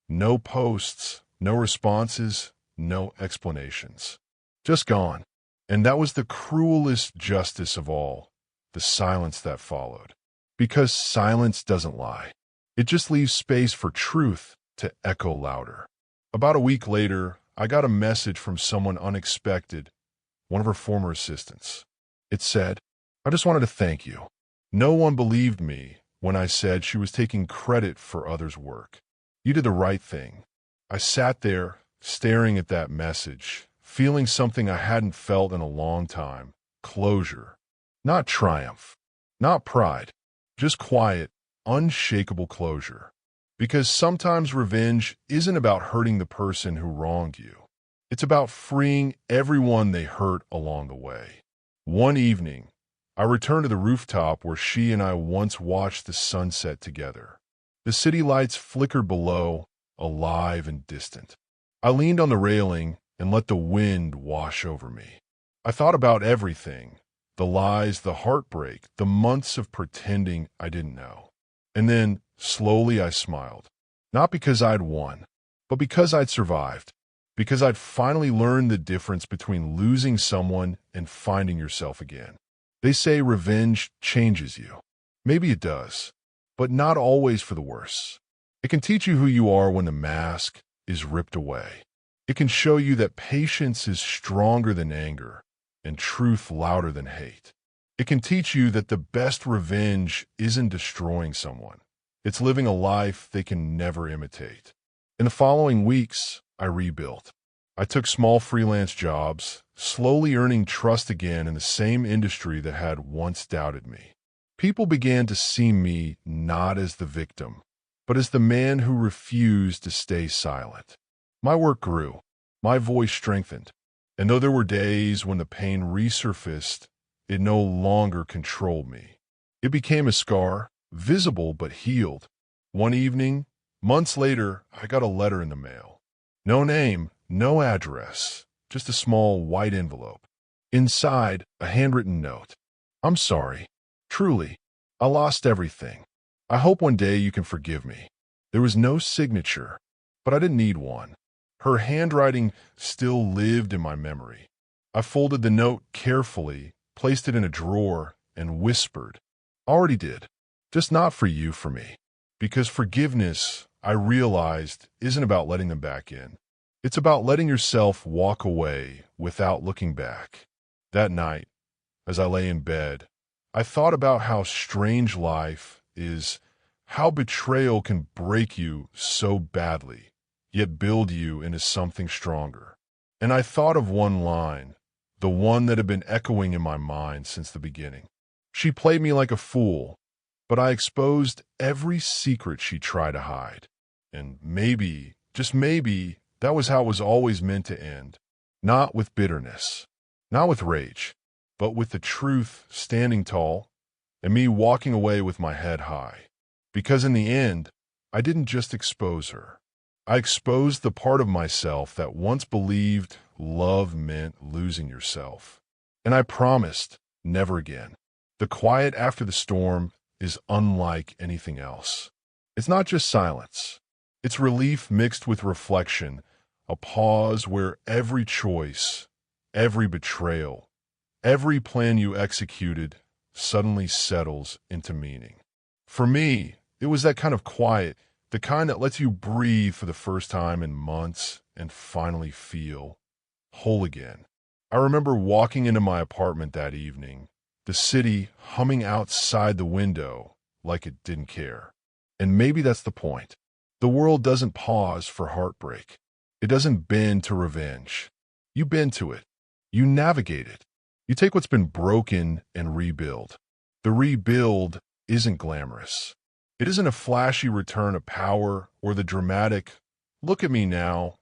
No posts, no responses, no explanations. Just gone. And that was the cruelest justice of all, the silence that followed. Because silence doesn't lie. It just leaves space for truth to echo louder. About a week later, I got a message from someone unexpected, one of her former assistants. It said, "I just wanted to thank you." No one believed me when I said she was taking credit for others' work. "You did the right thing." I sat there, staring at that message, feeling something I hadn't felt in a long time. Closure. Not triumph. Not pride. Just quiet, unshakable closure. Because sometimes revenge isn't about hurting the person who wronged you. It's about freeing everyone they hurt along the way. One evening, I returned to the rooftop where she and I once watched the sunset together. The city lights flickered below, alive and distant. I leaned on the railing and let the wind wash over me. I thought about everything, the lies, the heartbreak, the months of pretending I didn't know. And then, slowly, I smiled. Not because I'd won, but because I'd survived. Because I'd finally learned the difference between losing someone and finding yourself again. They say revenge changes you. Maybe it does, but not always for the worse. It can teach you who you are when the mask is ripped away. It can show you that patience is stronger than anger and truth louder than hate. It can teach you that the best revenge isn't destroying someone. It's living a life they can never imitate. In the following weeks, I rebuilt. I took small freelance jobs, slowly earning trust again in the same industry that had once doubted me. People began to see me not as the victim, but as the man who refused to stay silent. My work grew, my voice strengthened, and though there were days when the pain resurfaced, it no longer controlled me. It became a scar, visible but healed. One evening, months later, I got a letter in the mail. No name, no address, just a small white envelope. Inside, a handwritten note. "I'm sorry. Truly, I lost everything. I hope one day you can forgive me." There was no signature, but I didn't need one. Her handwriting still lived in my memory. I folded the note carefully, placed it in a drawer, and whispered, "Already did. Just not for you, for me." Because forgiveness, I realized, isn't about letting them back in. It's about letting yourself walk away without looking back. That night, as I lay in bed, I thought about how strange life is, how betrayal can break you so badly, yet build you into something stronger. And I thought of one line, the one that had been echoing in my mind since the beginning. She played me like a fool, but I exposed every secret she tried to hide. And maybe, just maybe, that was how it was always meant to end. Not with bitterness, not with rage, but with the truth standing tall and me walking away with my head high. Because in the end, I didn't just expose her. I exposed the part of myself that once believed love meant losing yourself. And I promised never again. The quiet after the storm is unlike anything else. It's not just silence. It's relief mixed with reflection, a pause where every choice, every betrayal, every plan you executed suddenly settles into meaning. For me, it was that kind of quiet, the kind that lets you breathe for the first time in months and finally feel whole again. I remember walking into my apartment that evening, the city humming outside the window like it didn't care. And maybe that's the point. The world doesn't pause for heartbreak. It doesn't bend to revenge. You bend to it. You navigate it. You take what's been broken and rebuild. The rebuild isn't glamorous. It isn't a flashy return of power or the dramatic, look at me now,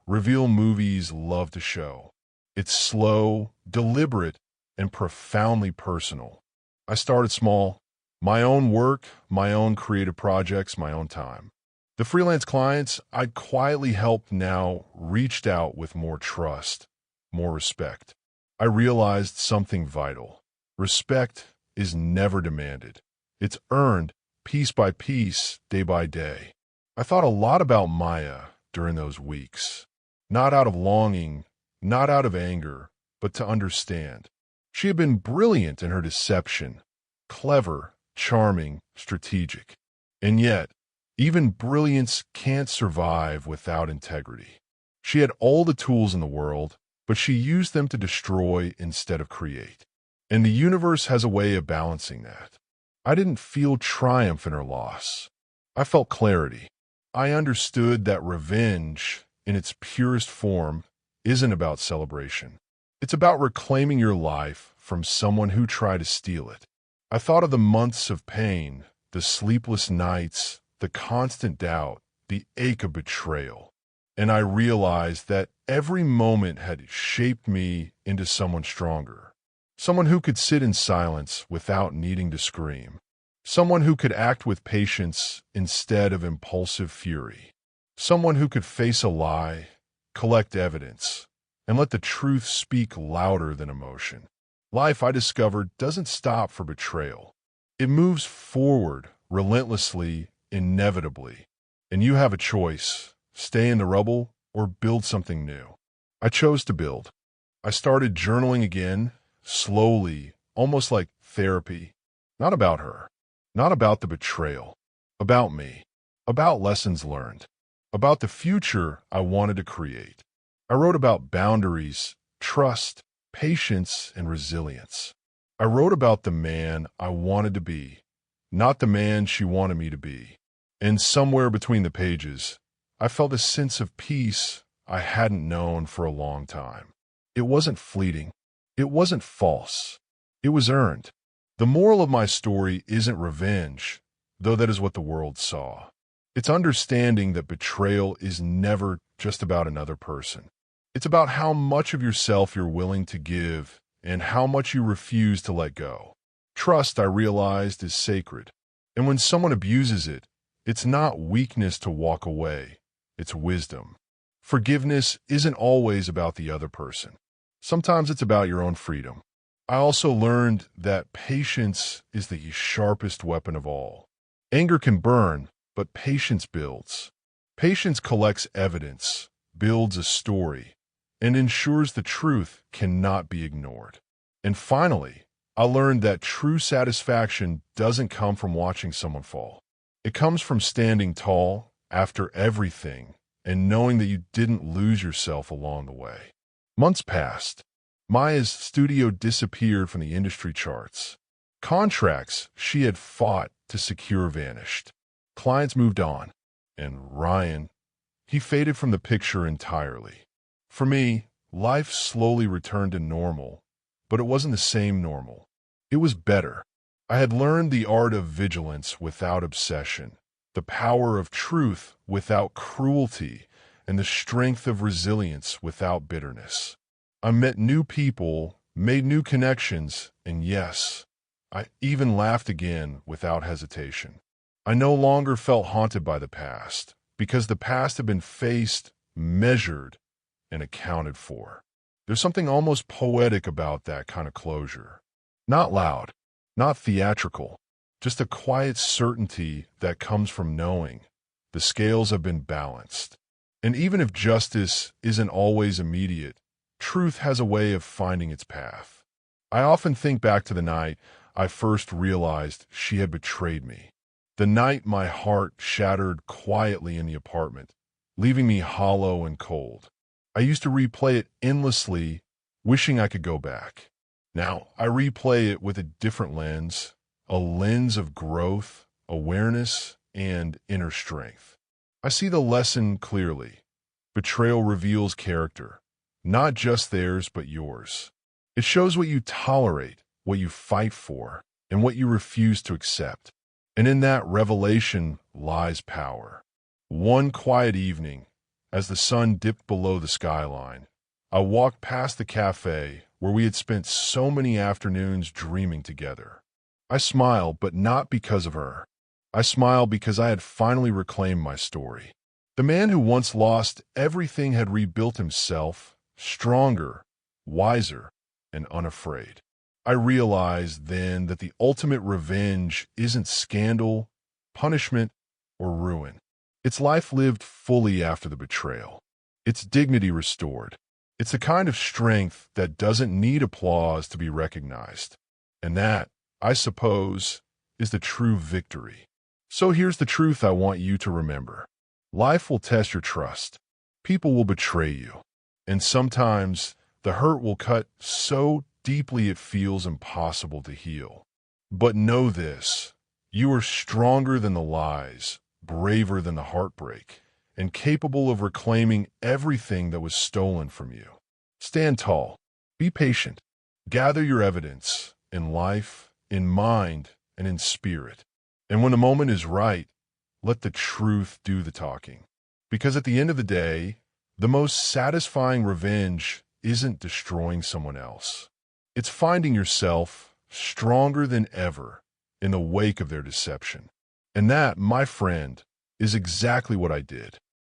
reveal movies love to show. It's slow, deliberate, and profoundly personal. I started small. My own work, my own creative projects, my own time. The freelance clients I'd quietly helped now reached out with more trust, more respect. I realized something vital. Respect is never demanded. It's earned piece by piece, day by day. I thought a lot about Maya during those weeks. Not out of longing, not out of anger, but to understand. She had been brilliant in her deception, clever, charming, strategic. And yet, even brilliance can't survive without integrity. She had all the tools in the world, but she used them to destroy instead of create. And the universe has a way of balancing that. I didn't feel triumph in her loss. I felt clarity. I understood that revenge, in its purest form, isn't about celebration. It's about reclaiming your life from someone who tried to steal it. I thought of the months of pain, the sleepless nights, the constant doubt, the ache of betrayal. And I realized that every moment had shaped me into someone stronger. Someone who could sit in silence without needing to scream. Someone who could act with patience instead of impulsive fury. Someone who could face a lie, collect evidence, and let the truth speak louder than emotion. Life, I discovered, doesn't stop for betrayal. It moves forward, relentlessly, inevitably. And you have a choice: stay in the rubble or build something new. I chose to build. I started journaling again, slowly, almost like therapy. Not about her, not about the betrayal, about me, about lessons learned, about the future I wanted to create. I wrote about boundaries, trust, patience, and resilience. I wrote about the man I wanted to be, not the man she wanted me to be. And somewhere between the pages, I felt a sense of peace I hadn't known for a long time. It wasn't fleeting. It wasn't false. It was earned. The moral of my story isn't revenge, though that is what the world saw. It's understanding that betrayal is never just about another person. It's about how much of yourself you're willing to give and how much you refuse to let go. Trust, I realized, is sacred. And when someone abuses it, it's not weakness to walk away. It's wisdom. Forgiveness isn't always about the other person. Sometimes it's about your own freedom. I also learned that patience is the sharpest weapon of all. Anger can burn, but patience builds. Patience collects evidence, builds a story, and ensures the truth cannot be ignored. And finally, I learned that true satisfaction doesn't come from watching someone fall. It comes from standing tall after everything and knowing that you didn't lose yourself along the way. Months passed. Maya's studio disappeared from the industry charts. Contracts she had fought to secure vanished. Clients moved on. And Ryan, he faded from the picture entirely. For me, life slowly returned to normal, but it wasn't the same normal. It was better. I had learned the art of vigilance without obsession, the power of truth without cruelty, and the strength of resilience without bitterness. I met new people, made new connections, and yes, I even laughed again without hesitation. I no longer felt haunted by the past, because the past had been faced, measured, and accounted for. There's something almost poetic about that kind of closure. Not loud, not theatrical, just a quiet certainty that comes from knowing the scales have been balanced. And even if justice isn't always immediate, truth has a way of finding its path. I often think back to the night I first realized she had betrayed me. The night my heart shattered quietly in the apartment, leaving me hollow and cold. I used to replay it endlessly, wishing I could go back. Now, I replay it with a different lens, a lens of growth, awareness, and inner strength. I see the lesson clearly. Betrayal reveals character, not just theirs, but yours. It shows what you tolerate, what you fight for, and what you refuse to accept. And in that revelation lies power. One quiet evening, as the sun dipped below the skyline, I walked past the cafe where we had spent so many afternoons dreaming together. I smiled, but not because of her. I smiled because I had finally reclaimed my story. The man who once lost everything had rebuilt himself, stronger, wiser, and unafraid. I realized then that the ultimate revenge isn't scandal, punishment, or ruin. It's life lived fully after the betrayal. It's dignity restored. It's the kind of strength that doesn't need applause to be recognized. And that, I suppose, is the true victory. So here's the truth I want you to remember. Life will test your trust. People will betray you. And sometimes the hurt will cut so deeply it feels impossible to heal. But know this, you are stronger than the lies, braver than the heartbreak, and capable of reclaiming everything that was stolen from you. Stand tall. Be patient. Gather your evidence in life, in mind, and in spirit. And when the moment is right, let the truth do the talking. Because at the end of the day, the most satisfying revenge isn't destroying someone else. It's finding yourself stronger than ever in the wake of their deception. And that, my friend, is exactly what I did.